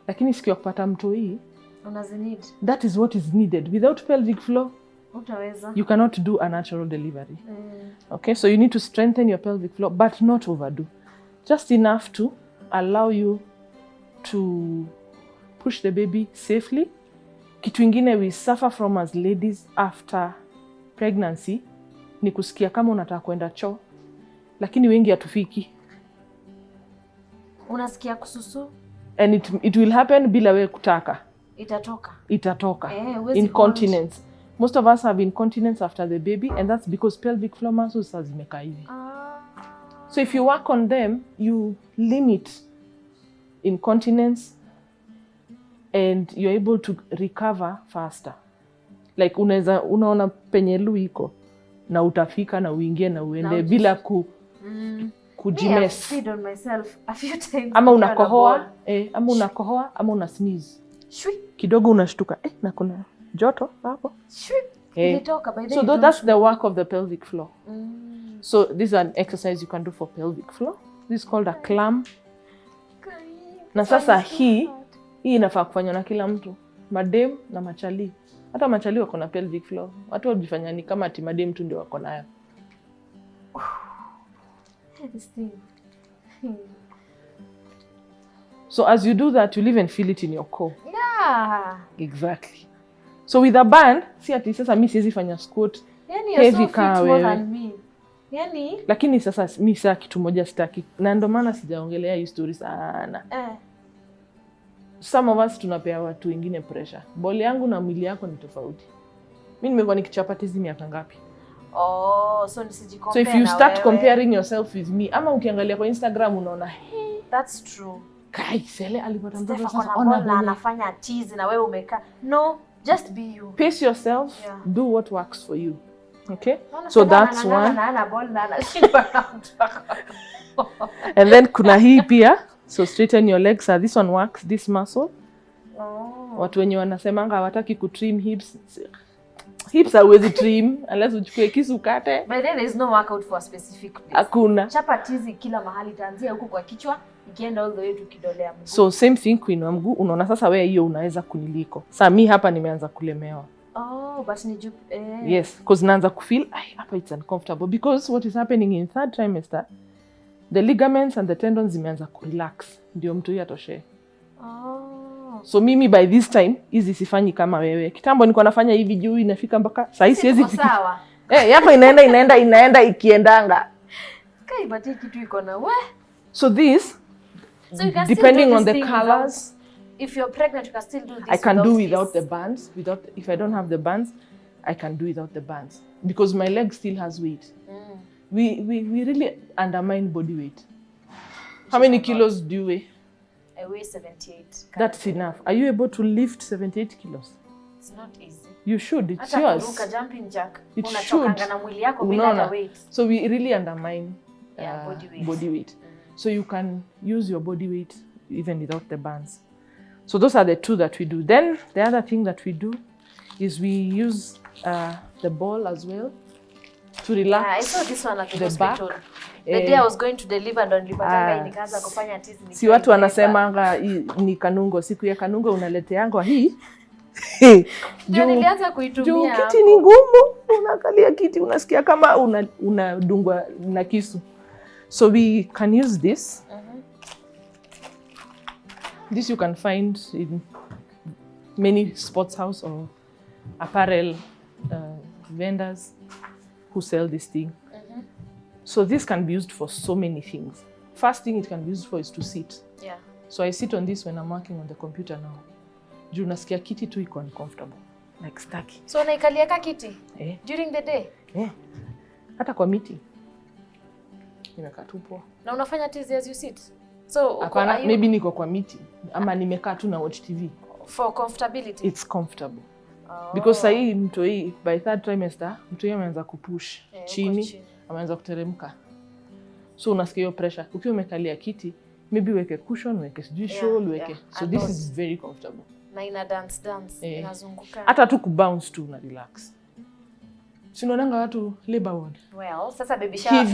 B: Lakini siku ya kupata mtoi,
A: unazinid.
B: That is what is needed. Without pelvic floor,
A: utaweza.
B: You cannot do a natural delivery. Okay, so you need to strengthen your pelvic floor, but not overdo. Just enough to allow you to push the baby safely. Kitu ingine we suffer from as ladies after pregnancy ni kusikia kama unataka kwenda choo, lakini wengi hatufiki.
A: Unasikia kususu?
B: And it will happen bila wewe kutaka. Itatoka. Incontinence. Most of us have incontinence after the baby, and that's because pelvic floor muscles zimeka hivi. So if you work on them, you limit incontinence and you're able to recover faster. Like unaona penye lu iko na utafika na uingie na uende bila kujimes.
A: I've on myself a few times.
B: Ama unakohoa, ama una sneeze.
A: Shwi.
B: Kidogo unashtuka, na kuna joto hapo.
A: Shwi. Ilitoka by the
B: So that's the work of the pelvic floor. So this is an exercise you can do for pelvic floor. This is called a clam. Na sasa hii inafaa kufanywa na kila mtu, madem na machali. Hata machali wako na pelvic floor. Watu wajifanya ni kama ati madem tu ndio wako nayo. So as you do that, you'll even feel it in your core.
A: Yeah.
B: Exactly. So with a band, si ati sasa mimi siwezi fanya squat.
A: Yani heavy kaa wewe. Yani
B: lakini sasa mimi saa kitu moja sitaki. Na ndio maana sijaongelea hii story sana. Some of us tunapea watu wengine pressure. Boli yangu na mwili yako ni tofauti. Mimi nimekuwa nikichapa tizi miaka ngapi?
A: So nisijicompare.
B: So if you start comparing yourself with me, ama ukiangalia kwa Instagram unaona,
A: hey, that's true.
B: Kai, Cele alipata mtoto
A: sasa ona anafanya tizi na wewe umekaa. No, just be you.
B: Pace yourself, do what works for you. Okay? So that's one. And then kuna hii pia. So straighten your legs. This one works, this muscle. Watu wenye wanasemanga hawataki kutrim hips. Hips hauwezi trim unless uchukue kisu kate.
A: But then there is no workout for a specific place.
B: Hakuna.
A: Chapa tizi kila mahali, taanzia huko kwa kichwa ikienda all the way to kidolea mguu.
B: So same thing kuinua mguu. Unaona sasa wewe hiyo unaweza kuniliko. Sasa mimi hapa nimeanza kulemewa.
A: But ni
B: yes, because naanza kufeel hapa it's uncomfortable because what is happening in 3rd trimester, the ligaments and the tendons zimeanza kurelax ndio mtu yeye atoshe. So mimi by this time hizi sifanyi kama wewe. Kitambo nilikuwa nafanya hivi juu inafika mpaka sasa hizi siwezi
A: sawa.
B: Hapa inaenda ikiendanga.
A: Kai bati kitu iko na we.
B: So this,
A: so you can
B: depending on the colors,
A: if you're pregnant you can still do this.
B: I can do without the bands. If I don't have the bands, I can do without the bands because my leg still has weight. We really undermine body weight. How many kilos do you weigh?
A: I weigh 78.
B: That's enough. Are you able to lift 78 kilos?
A: It's not easy.
B: You should. It's yours.
A: Kuruka jumping jack.
B: It should.
A: Na mwili yako bila weight.
B: So we really undermine
A: body weight.
B: So you can use your body weight even without the bands. So those are the two that we do. Then the other thing that we do is we use the ball as well to relax.
A: I saw this one at the
B: hospital.
A: back. The day I was going to deliver ndo nilipatanga nikaanza kufanya tizi.
B: Si watu wanasemanga ni kanungo, siku ya kanungo unaleteangwa hii.
A: Ndio nilianza kuitumia.
B: Kiti ni ngumu, unakalia kiti unasikia kama unadungwa na kisu. So we can use this. This you can find in many sports house or apparel vendors who sell this thing. So this can be used for so many things. First thing it can be used for is to sit.
A: Yeah.
B: So I sit on this when I'm working on the computer now. Juu nasikia kiti tu iko uncomfortable. Like staki.
A: So unaikalia ka kiti? During the day?
B: Hata kwa meeting. Nimekaa tu poa.
A: Na unafanya tizi as you sit? So
B: maybe niko kwa meeting ama nimekaa tu na watch TV.
A: For comfortability? It's
B: comfortable. Because sahi mtoi by third trimester mtoi ameanza kupush chini, ameanza kuteremka. So unasikia hiyo pressure. Ukiwa umekalia kiti, maybe weke cushion, weke shawl, weke. So this is very comfortable.
A: Na ina dance inazunguka.
B: Hata tu kubounce tu na relax. Sinaonanga watu labor ward.
A: Well, sasa baby shower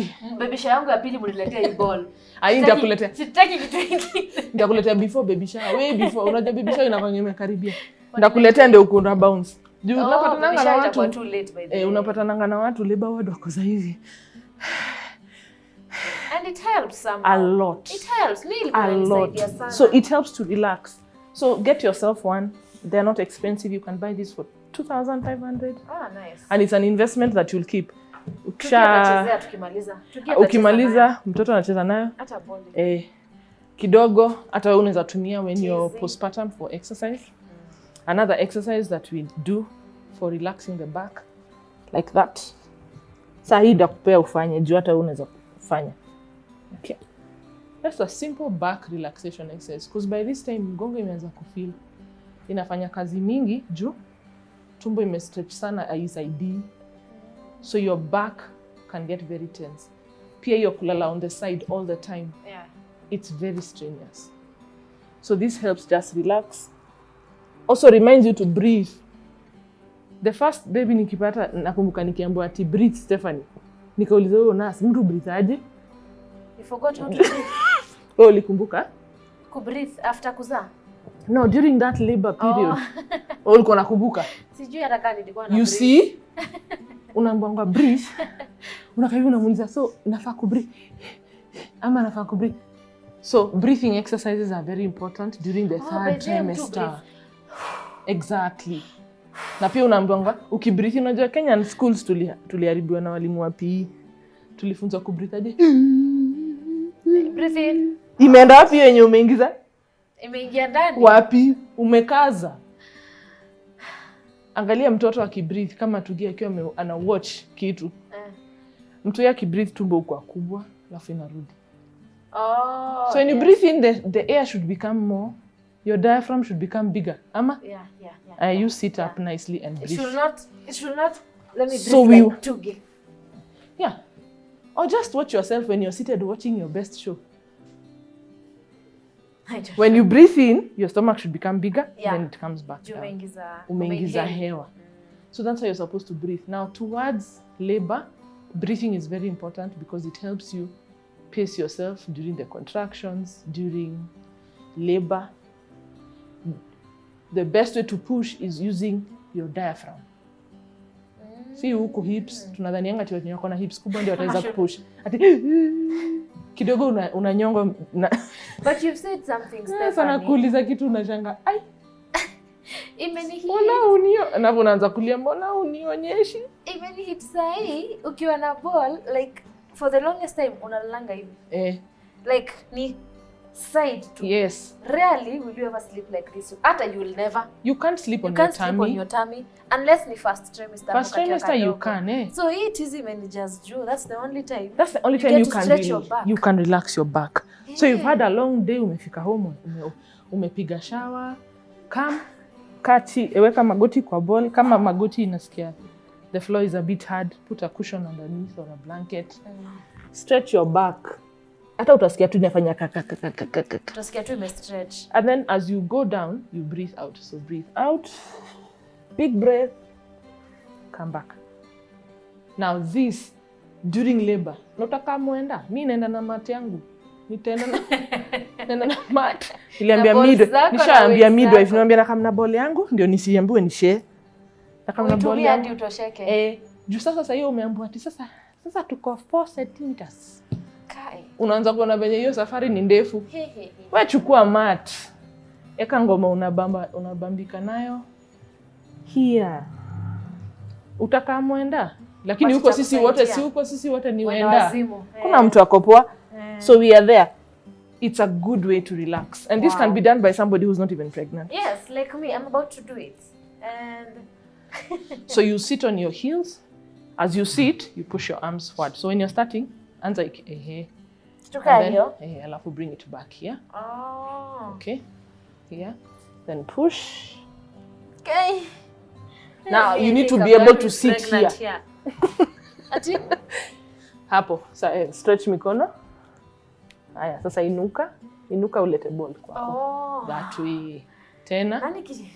A: yangu ya pili mniletea hii ball.
B: Nitakuletea.
A: Sitaki kitu kingine.
B: Nitakuletea before baby shower. Way before. Unajua baby shower inafanya imekaribia. Nitakuletea ndio uko na bounce. Juu unapatananga na watu. Unapatananga na watu labor ward wako za hivi.
A: And it helps somehow.
B: A lot.
A: It helps.
B: A lot. So it helps to relax. So get yourself one. They're not expensive. You can buy this for 2,500.
A: Ah, nice.
B: And it's an investment that you'll keep.
A: Ukimaliza
B: mtoto anacheza nayo.
A: Hata bond.
B: Kidogo hata wewe unaweza tumia when you're postpartum for exercise. Another exercise that we do for relaxing the back like that. Sasa hii ndakupea ufanye juu hata unaweza kufanya. Okay. That's a simple back relaxation exercise because by this time mgongo imeanza kufeel inafanya kazi mingi juu tumbo imestretch sana haisaidii. So your back can get very tense. Pia hiyo kulala on the side all the time.
A: Yeah.
B: It's very strenuous. So this helps just relax. Also reminds you to breathe. The first baby nikipata nakumbuka nikiambiwa ati breathe Stephanie. Nikauliza wewe nurse mtu breathe aje?
A: You forgot how to breathe.
B: Wewe ulikumbuka?
A: Ku breathe after kuzaa?
B: No, during that labor period. Ulikuwa unakumbuka?
A: Sijui hata kama nilikuwa na
B: breathe.
A: You
B: see? Unaambiwa breathe. Unakaa unamuuliza so nafaa ku breathe. Ama nafaa ku breathe. So breathing exercises are very important during the third trimester. Exactly. Na pia unaambiwa ukibreathe, unajua Kenyan schools tuliharibiwa na walimu wa PE. Tulifunzwa ku breathe aje?
A: Breathe in.
B: Imeenda wapi yenye umeingiza?
A: Imeingia ndani.
B: Wapi? Umekaza. Angalia mtoto akibreathe kama tugia akiwa ana watch kitu. Mtu yake breathe tumbo huko kubwa alafu inarudi. So when you breathe in the air should become more, your diaphragm should become bigger. Ama? Yeah. You sit up nicely and breathe.
A: It should not let me breathe like Tugi.
B: Yeah. Or just watch yourself when you're seated watching your best show. When you breathe in, your stomach should become bigger, then it comes back down. Umeingiza hewa. So that's how you're supposed to breathe. Now, towards labor, breathing is very important because it helps you pace yourself during the contractions, during labor. The best way to push is using your diaphragm. See huko hips, tunadhanianga ati watu wako na hips kubwa ndio wataweza kupush. Ati kidogo unanyonga
A: But you've said something, Stephanie.
B: Sana kuuliza kitu unashanga. Ai.
A: Imenihit.
B: Na unaanza kulia mbona unionyeshi?
A: Imenihit sahi ukiwa na ball like for the longest time unalalanga hivi. Like ni side to.
B: Yes.
A: Rarely will you ever sleep like this. Hata you will never.
B: You can't sleep on your tummy.
A: Unless ni first trimester.
B: First trimester you can.
A: So it is even just Joe. That's the only time.
B: That's the only time you can relax your back. Yeah. So you've had a long day, umefika home, umepiga shower, kati, weka magoti kwa ball. Kama magoti inasikia the floor is a bit hard, put a cushion underneath or a blanket. Stretch your back. hata utasikia tu inafanya
A: Utasikia tu imestretch.
B: And then as you go down, you breathe out. So breathe out, big breath, come back. Now this, during labor, notaka muenda, mi naenda na mat yangu. Nitaenda na mat. Niliambia midwife, nishaambia midwife, niambia na kama na ball yangu, ndio nisiambiwe ni share. Na kama na ball yangu
A: hadi utosheke.
B: Juu sasa hiyo umeambiwa ati sasa tuko 4 centimeters.
A: Kai.
B: Unaanza kuona venye hiyo safari ni ndefu. Wewe chukua mat. Eka ngoma unabambika nayo. Here. Utakaa muenda. Lakini huko sisi wote ni waenda. Kuna mtu akopoa. So we are there. It's a good way to relax. And this can be done by somebody who's not even pregnant.
A: Yes, like me, I'm about to do it. And
B: so you sit on your heels. As you sit, you push your arms forward. So when you're starting, anza alafu bring it back here.
A: Oh.
B: Okay. Here. Then push.
A: Okay.
B: Now you need to be able to sit here. Hapo. Stretch mikono. Haya, sasa inuka ulete ball kwako. That way. Tena.
A: Nani kazi?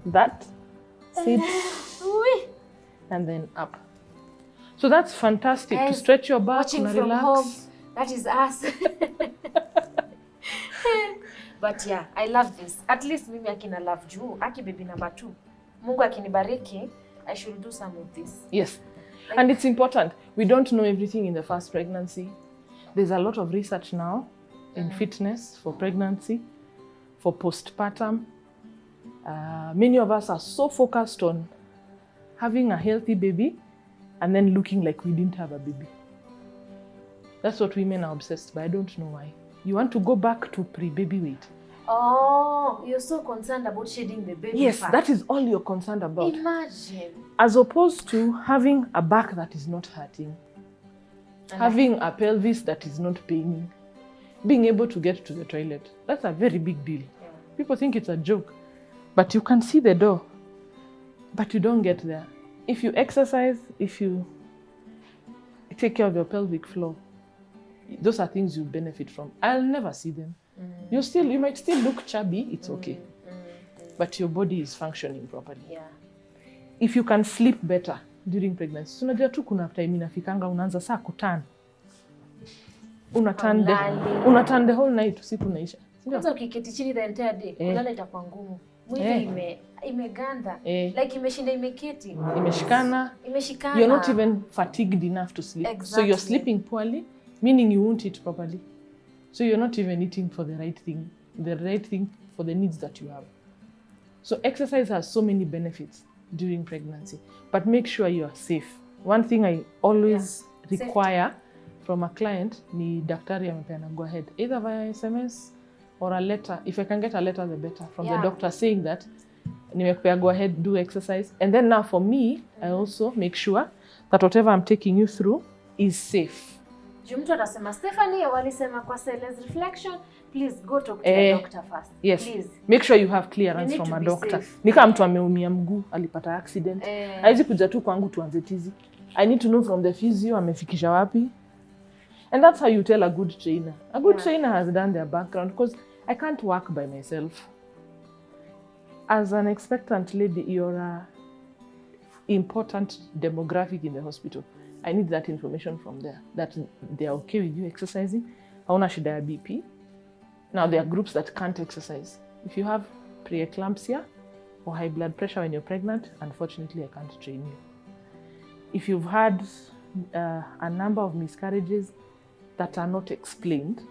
B: That. Sit. And then up. So that's fantastic to stretch your back and relax.
A: Home. That is us. But yeah, I love this. At least mimi akina love juu. Aki baby number 2. Mungu akinibariki, I should do some of this.
B: Yes. Like, and it's important. We don't know everything in the first pregnancy. There's a lot of research now in fitness for pregnancy, for postpartum. Many of us are so focused on having a healthy baby and then looking like we didn't have a baby. That's what women are obsessed by. I don't know why. You want to go back to pre-baby weight.
A: Oh, you're so concerned about shedding the baby
B: Yes,
A: fat.
B: that is all you're concerned about.
A: Imagine.
B: As opposed to having a back that is not hurting, having a pelvis that is not paining, being able to get to the toilet. That's a very big deal.
A: Yeah.
B: People think it's a joke, but you can see the door, but you don't get there. If you exercise, if you take care of your pelvic floor, those are things you benefit from. I'll never see them. You might still look chubby, it's okay. But your body is functioning properly.
A: Yeah.
B: If you can sleep better during pregnancy. Unajua tu kuna time inafikanga unaanza saa kuturn. Unaturn the whole night usiku naisha.
A: Kwanza ukiketi chini the entire day, kulala itakuwa ngumu. Mwili imeganda. Like imeshinda imeketi.
B: Imeshikana. You're not even fatigued enough to sleep.
A: Exactly.
B: So you're sleeping poorly, meaning you won't eat properly. So you're not even eating for the right thing for the needs that you have. So exercise has so many benefits during pregnancy, but make sure you are safe. One thing I always require from a client ni daktari amepeana go ahead, either via SMS or a letter. If I can get a letter, the better, from the doctor saying that nimekupea go ahead, do exercise. And then now for me, I also make sure that whatever I'm taking you through is safe.
A: Mtu atasema Stephanie walisema kwa Cele's reflection, please go talk to the doctor first.
B: Yes.
A: Please.
B: Make sure you have clearance from a doctor. Ni kama mtu ameumia mguu, alipata accident. Haizi kuja tu kwangu tuanze tizi. I need to know from the physio amefikisha wapi. And that's how you tell a good trainer. A good trainer has done their background, because I can't work by myself. As an expectant lady, you're an important demographic in the hospital. I need that information from there, that they are okay with you exercising. Hauna shida ya BP. Now, there are groups that can't exercise. If you have preeclampsia or high blood pressure when you're pregnant, unfortunately, I can't train you. If you've had a number of miscarriages that are not explained,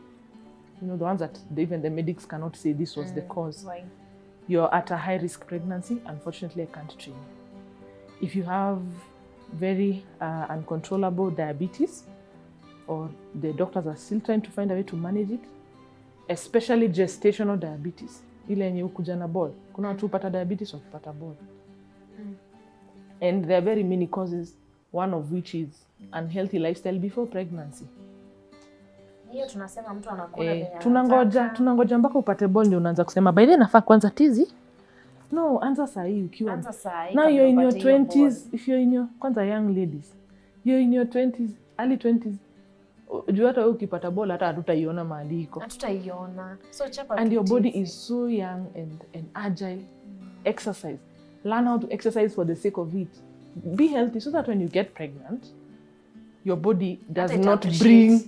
B: the ones that even the medics cannot say this was the cause,
A: Right.
B: You're at a high-risk pregnancy, unfortunately, I can't train you. If you have very uncontrollable diabetes, or the doctors are still trying to find a way to manage it, especially gestational diabetes, ile yenye ukuja na ball. Kuna watu upata diabetes wakipata ball. And there are very many causes, one of which is unhealthy lifestyle before pregnancy.
A: Hiyo tunasema mtu anakula
B: tunangoja mpaka upate ball ndio unaanza kusema by the way nafaa kwanza tizi. No, anza saa hii ukiwa.
A: Anza saa hii.
B: Now you're in your 20s, if you're in your, kwanza young ladies, you're in your 20s, early 20s. Juu hata wewe ukipata ball hata hatutaiona mahali iko.
A: Hatutaiona. So chapa.
B: And your body is so young and agile. Exercise. Learn how to exercise for the sake of it. Be healthy so that when you get pregnant, your body does not bring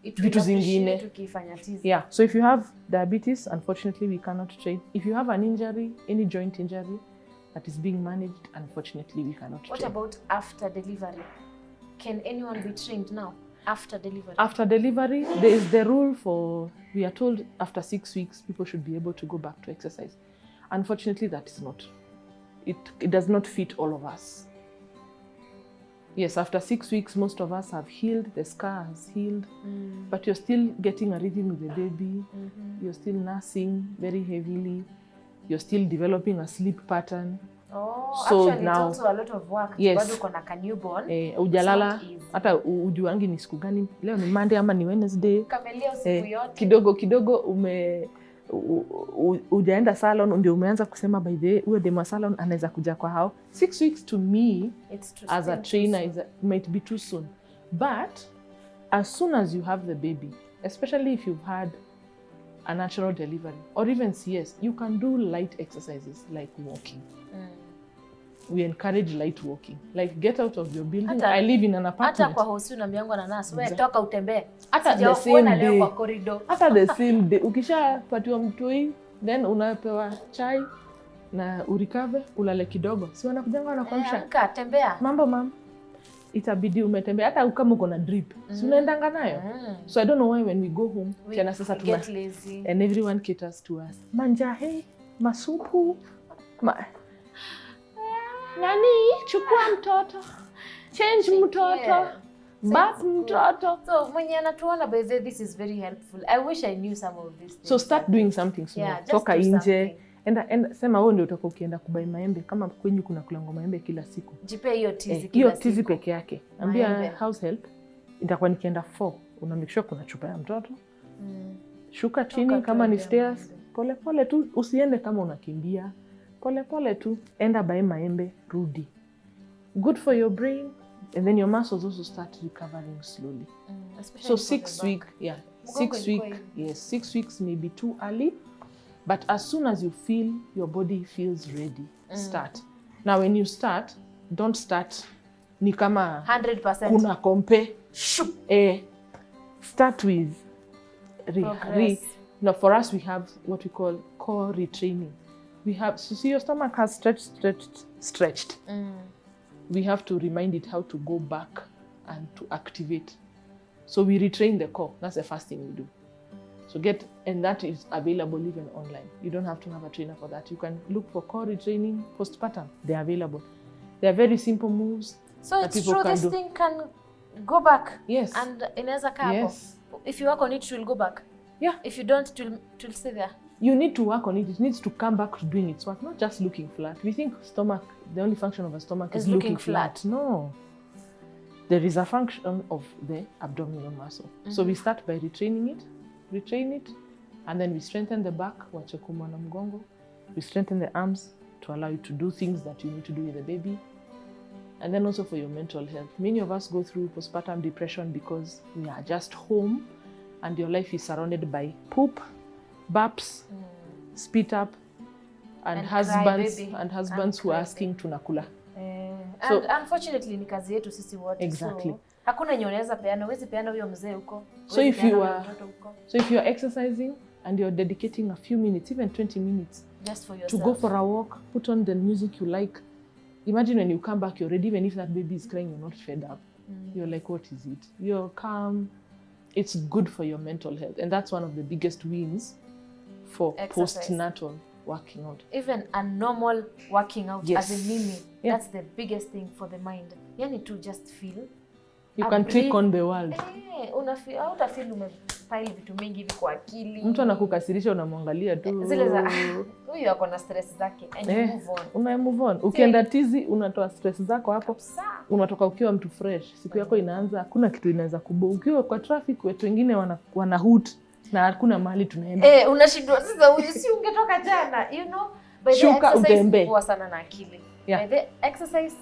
B: vitu zingine. Yeah. So if you have diabetes, unfortunately we cannot train. If you have an injury, any joint injury that is being managed, unfortunately we cannot train.
A: What about after delivery? Can anyone be trained now after delivery? After
B: delivery, there is the rule for, we are told after 6 weeks people should be able to go back to exercise. Unfortunately, that is not. It does not fit all of us. Yes, after 6 weeks, most of us have healed, the scar has healed, but you're still getting a rhythm with the baby, you're still nursing very heavily, you're still developing a sleep pattern.
A: Oh, so actually now, it's also a lot of work.
B: Yes.
A: Bado kuna ka newborn.
B: Ujalala, hata ujuangi ni siku gani, leo ni Monday ama ni Wednesday.
A: Kamelea siku yote.
B: Kidogo ujaenda salon ndio umeanza kusema by the way huyo demo salon anaweza kuja kwa hao. 6 weeks to me as a trainer might be too soon. But as soon as you have the baby, especially if you've had a natural delivery or even CS, you can do light exercises like walking. We encourage light walking. Like get out of your building. I live in an apartment.
A: Hata kwa hosi unaambiwa na nurse, wewe toka utembee.
B: Hata the same day. Kwa corridor. Hata the same day. Ukishapatiwa mtoi, then unapewa chai na urikave, ulale kidogo. Si wanakujanga wanakuamsha.
A: Amka tembea.
B: Mambo mama. Itabidi umetembea hata kama uko na drip. Si unaendanga nayo. So I don't know why when we go home, tena sasa
A: get lazy.
B: And everyone caters to us. Manjahe, masupu, nani, chukua mtoto, change mtoto, bath mtoto.
A: So mwenye anatuona by the way, this is very helpful. I wish I knew some of these things.
B: So start doing something small.
A: Yeah,
B: toka nje. Enda sema wewe ndio utakuwa ukienda kubai maembe kama kwenyu kuna kulango maembe kila siku.
A: Jipe hiyo tizi kila siku.
B: Hiyo tizi peke yake. Ambia house help itakuwa nikienda 4. Una make sure kuna chupa ya mtoto. Shuka chini kama ni stairs. Pole pole tu, usiende kama unakimbia. Pole pole tu, enda buy maembe, rudi. Good for your brain, and then your muscles also start recovering slowly. So 6 weeks, 6 weeks, yes, 6 weeks may be too early, but as soon as you feel your body feels ready, start. Now when you start, don't start ni kama
A: 100%.
B: Kuna kompe. Start with Now for us we have what we call core retraining. We have, so see your stomach has stretched. We have to remind it how to go back and to activate. So we retrain the core. That's the first thing we do. So and that is available even online. You don't have to have a trainer for that. You can look for core retraining postpartum. They're available. They're very simple moves.
A: So it's true this thing can go back.
B: Yes.
A: And inaweza kaa hapo.
B: Yes.
A: If you work on it, it will go back.
B: Yeah.
A: If you don't, it will stay there.
B: You need to work on it. It needs to come back to doing its work, not just looking flat. We think the only function of a stomach is looking flat. No. There is a function of the abdominal muscle. So we start by retrain it, and then we strengthen the back, wachekuma na mgongo. We strengthen the arms to allow you to do things that you need to do with the baby. And then also for your mental health. Many of us go through postpartum depression because we are just home and your life is surrounded by poop, burps, spit up, and husbands who are asking tunakula.
A: And unfortunately ni kazi yetu sisi wote.
B: Exactly.
A: So hakuna yenye unaweza peana, huwezi peana huyo mzee huko.
B: So if you are exercising and you're dedicating a few minutes, even 20 minutes,
A: just for yourself,
B: to go for a walk, put on the music you like. Imagine when you come back, you're ready, even if that baby is crying, you're not fed up. You're like, what is it? You're calm. It's good for your mental health. And that's one of the biggest wins for postnatal working out.
A: Even a normal working out as a mimi, that's the biggest thing for the mind. Yani to just feel.
B: You can take on the world.
A: Utafeel umepile vitu mingi hivi kwa akili.
B: Mtu anakukasirisha unamwangalia tu.
A: Zile za huyu ako na stress zake and you move on.
B: Move on. Ukienda tizi unatoa stress zako hapo. Unatoka ukiwa mtu fresh. Siku yako inaanza, hakuna kitu inaweza kubo. Ukiwa kwa traffic wetu wengine wana hoot na hakuna mahali tunaenda.
A: Unashindwa sasa huyu si ungetoka jana, you know. By the exercise huwa sana na akili. By the exercise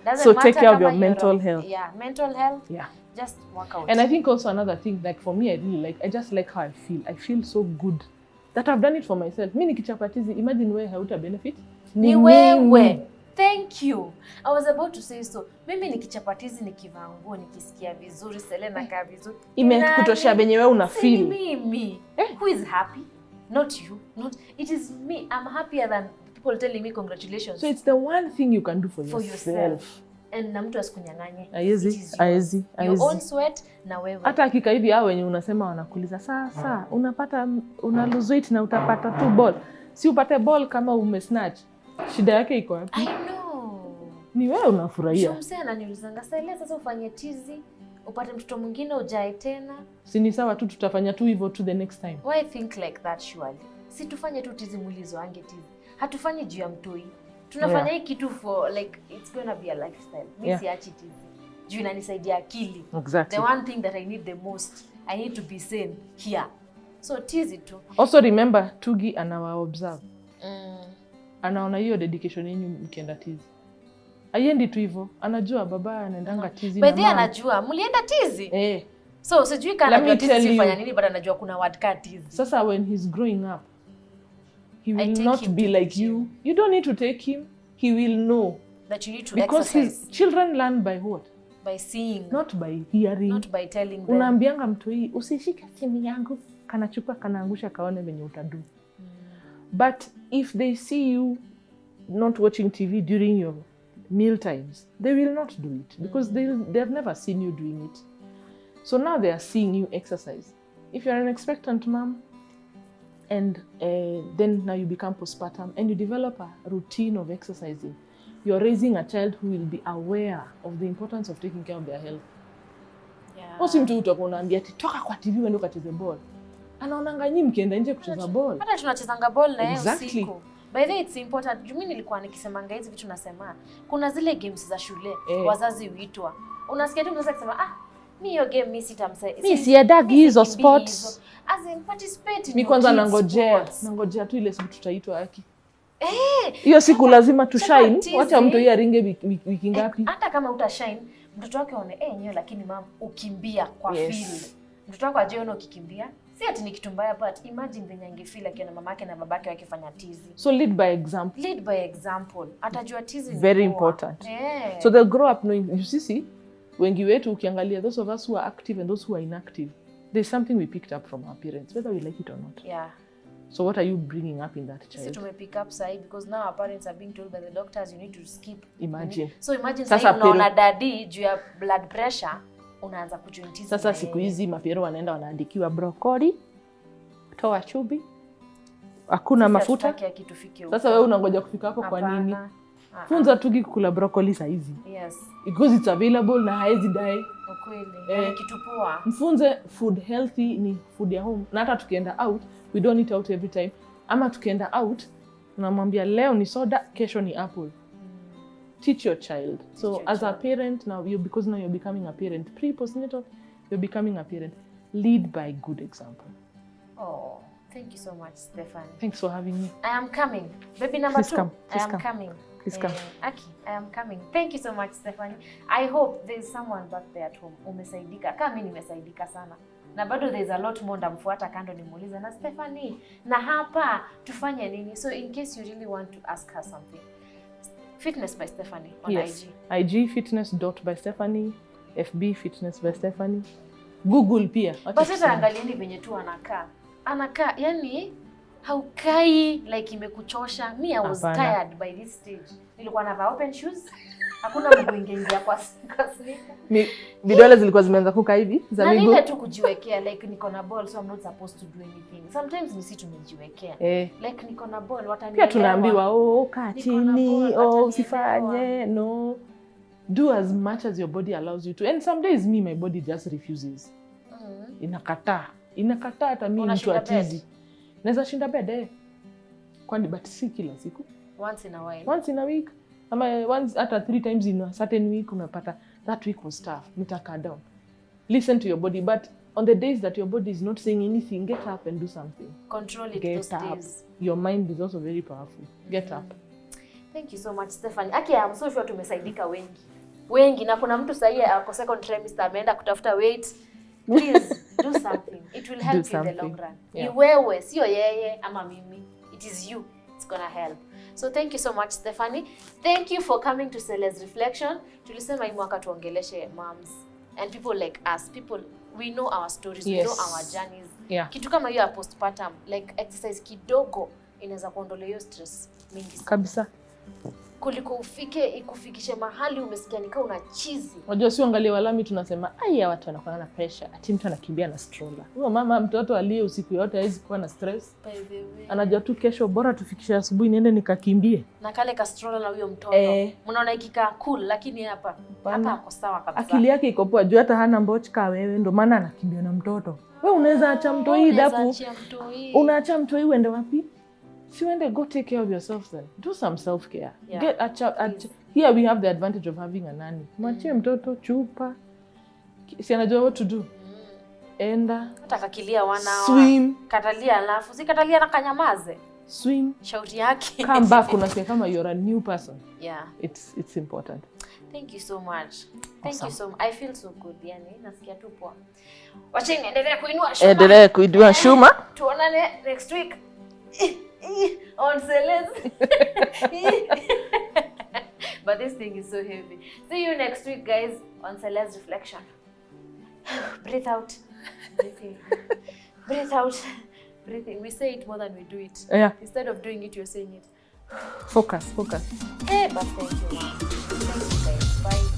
A: doesn't matter.
B: So take care of your mental health.
A: Yeah, mental health.
B: Yeah.
A: just work out.
B: And I think also another thing, like for me, I just like how I feel. I feel so good that I've done it for myself. Mimi nikichapa tizi, imagine wewe hauta benefit.
A: Ni wewe. Thank you. I was about to say so. Mimi nikichapa tizi, nikivaa nguo, nikisikia vizuri, Cele nakaa vizuri.
B: Imekutosha benye wewe una feel.
A: Mimi. Who is happy? Not you. It is me. I'm happier than people telling me congratulations.
B: So it's the one thing you can do for yourself.
A: And na mtu asikunyang'anye.
B: Aizi.
A: Your own sweat na wewe.
B: Hata hakika hivi hao wenye unasema wanakuuliza sasa una lose weight na utapata tu ball. Si upate ball kama umesnatch. Shida yake iko wapi?
A: I know.
B: Ni wewe unafurahia.
A: Msee ananiulizanga Cele, sasa ufanye tizi, upate mtoto mwingine ujae tena.
B: Si ni sawa tu, tutafanya tu hivyo to the next time.
A: Why think like that surely? Si tufanye tu tizi mulizo ange tizi. Hatufanyi juu ya mtoi. Tunafanya hii kitu for like it's going to be a lifestyle. Mimi siachi tizi. Juu inanisaidia akili.
B: Exactly.
A: The one thing that I need the most, I need to be sane here. So tizi tu.
B: Also remember Tugi anawa observe. Anaona hiyo dedication yenu mkienda tizi. Aiendi tu hivyo. Anajua baba anaendanga tizi
A: na mama. Anajua mlienda tizi? So sijui kana tizi fanya nini, but anajua kuna word ka tizi.
B: Sasa when he's growing up, he will not be like you. You don't need to take him. He will know
A: that you need to
B: because
A: exercise.
B: His children learn by what?
A: By seeing.
B: Not by hearing.
A: Not by telling them.
B: Unaambianga mtu hii usishike simu yangu, kanachukua kanaangusha kaone venye utadu. But if they see you not watching TV during your meal times, they will not do it because they've never seen you doing it. So now they are seeing you exercise. If you're an expectant mom, and then now you become postpartum and you develop a routine of exercising, you're raising a child who will be aware of the importance of taking care of their health. Osi mtu utakuwa unaambia ati toka kwa TV uende ukacheze ball. Anaonanga nyinyi mkienda nje kucheza ball.
A: Hata tunachezanga ball na yeye usiku. By the way, it's important. Mimi nilikuwa nikisemanga hizi vitu nasema. Kuna zile games za shule, wazazi huitwa. Unasikia tu mnaweza kusema mimi hiyo game mimi sitamsaidia. Mimi siadagi hizo sports. As in participate.
B: Mimi kwanza nangojea tu ile siku tutaitwa haki. Hiyo siku lazima tu shine. Wacha mtu yeye aringe wiki ngapi?
A: Hata kama utashine, mtoto wake aone nyewe lakini mama ukimbia kwa field. Mtoto wako ajione ukikimbia. Si ati ni kitu mbaya, but imagine venye angefeel akiona mamake na babake wakifanya tizi. So
B: lead by example.
A: Lead by example. Atajua tizi ni
B: very important. So they'll grow up knowing. You see, wengi wetu ukiangalia, those of us who are active and those who are inactive, there's something we picked up from our parents, whether we like it or not.
A: Yeah.
B: So what are you bringing up in that child?
A: So to pick up side because now our parents are being told by the doctors you need to skip.
B: Imagine.
A: So imagine sasa unaona daddy juu ya blood pressure unaanza kujoin tizi.
B: Sasa siku hizi mapero wanaenda wanaandikiwa broccoli, toa chumvi, hakuna mafuta. Sasa wewe unangoja kufika hapo kwa nini? Funza Tugi kukula broccoli saa hizi.
A: Yes.
B: Because it's available na haezi die.
A: Ukweli. Kitu poa.
B: Mfunze food healthy ni food ya home. Na hata tukienda out, we don't eat out every time. Ama tukienda out, unamwambia leo ni soda, kesho ni apple. Teach your child. So as a parent now, because now you're becoming a parent, pre-postnatal, you're becoming a parent. Lead by good example.
A: Oh, thank you so much, Stephanie.
B: Thanks for having me.
A: I am coming. Baby number 2. I am coming.
B: Please come.
A: Aki, I am coming. Thank you so much, Stephanie. I hope there's someone back there at home. Umesaidika. Kama mimi nimesaidika sana. Na bado there's a lot more ndamfuata kando nimuulize na Stephanie. Na hapa tufanye nini? So in case you really want to ask her something. Fitness by Stephanie on IG.
B: IG fitness.by-Stephanie. FB fitness by Stephanie. Google pia.
A: Basi hata angalieni venye tu anakaa yani haukai like imekuchosha. Me I was tired by this stage. Nilikuwa navaa open shoes. Hakuna mguu ingeingia kwa sneaker.
B: Vidole zilikuwa zimeanza kukaa hivi za miguu.
A: Na nile tu kujiwekea like niko na ball so I'm not supposed to do anything. Sometimes mimi si tumejiwekea. Like niko na ball watanielewa.
B: Pia tunaambiwa kaa chini, usifanye. No. Do as much as your body allows you to. And some days my body just refuses. Inakataa hata mimi mtu atizi. Naweza shinda bed kwani but si kila siku.
A: Once in a while.
B: Once in a week. Ama once hata 3 times in a certain week unapata that week was tough. Nitaka down. Listen to your body, but on the days that your body is not saying anything, get up and do something.
A: Control it
B: those days. Your mind is also very powerful. Get up.
A: Thank you so much, Stephanie. I'm so sure tumesaidika wengi. wengi, na kuna mtu sahi ako second trimester ameenda kutafuta weight. Please do something. It will help you in the long run.
B: Yeah.
A: Wewe sio yeye ama mimi. It is you. It's gonna help. So thank you so much, Stephanie. Thank you for coming to Cele's Reflection. Tulisema hii mwaka tuongeleshe moms and people like us. People, we know our stories, we know our journeys.
B: Yeah.
A: Kitu kama hiyo ya postpartum, like exercise kidogo inaweza kuondolea hiyo stress mingi sana.
B: Kabisa.
A: Kuliko ikufikishe mahali umesikia nika una chizi.
B: Unajua si angalia walami tunasema aya watu wanakuwa na pressure. Ati mtu anakimbia na stroller. Huyo mama mtoto aliye usiku yote hawezi kuwa na stress.
A: By the way.
B: Anajua tu kesho bora tufikishe asubuhi niende nikakimbie.
A: Na kale ka stroller na huyo mtoto. Mnaona ikikaa cool lakini hapa ako sawa kabisa. Akili
B: yake iko poa, juu hata hana mbochi kama wewe, ndio maana anakimbia na mtoto. Wewe unaweza acha mtoi dapu. Unaacha mtoi uende wapi? Si uende go take care of yourself then. Do some self-care. Yeah. Get here we have the advantage of having a nanny. Mwachie mtoto chupa. Si anajua what to do. Enda.
A: Hata kakilia
B: swim.
A: Katalia alafu. Si katalia na kanyamaze.
B: Swim.
A: Shauri yake.
B: Come back unasikia kama you're a new person.
A: Yeah.
B: It's important.
A: Thank you so much. Thank you so much. I feel so good. Yani nasikia tu poa. Wacheni endelea kuinua shuma.
B: Endelea kuinua shuma.
A: Tuonane next week. On Cele's. But this thing is so heavy. See you next week, guys, on Cele's Reflection. Breathe out. Breathe in. Breathe out. Breathe in. We say it more than we do it.
B: Yeah.
A: Instead of doing it, you're saying it.
B: Focus.
A: Hey, but thank you, mom. Thank you, guys. Bye.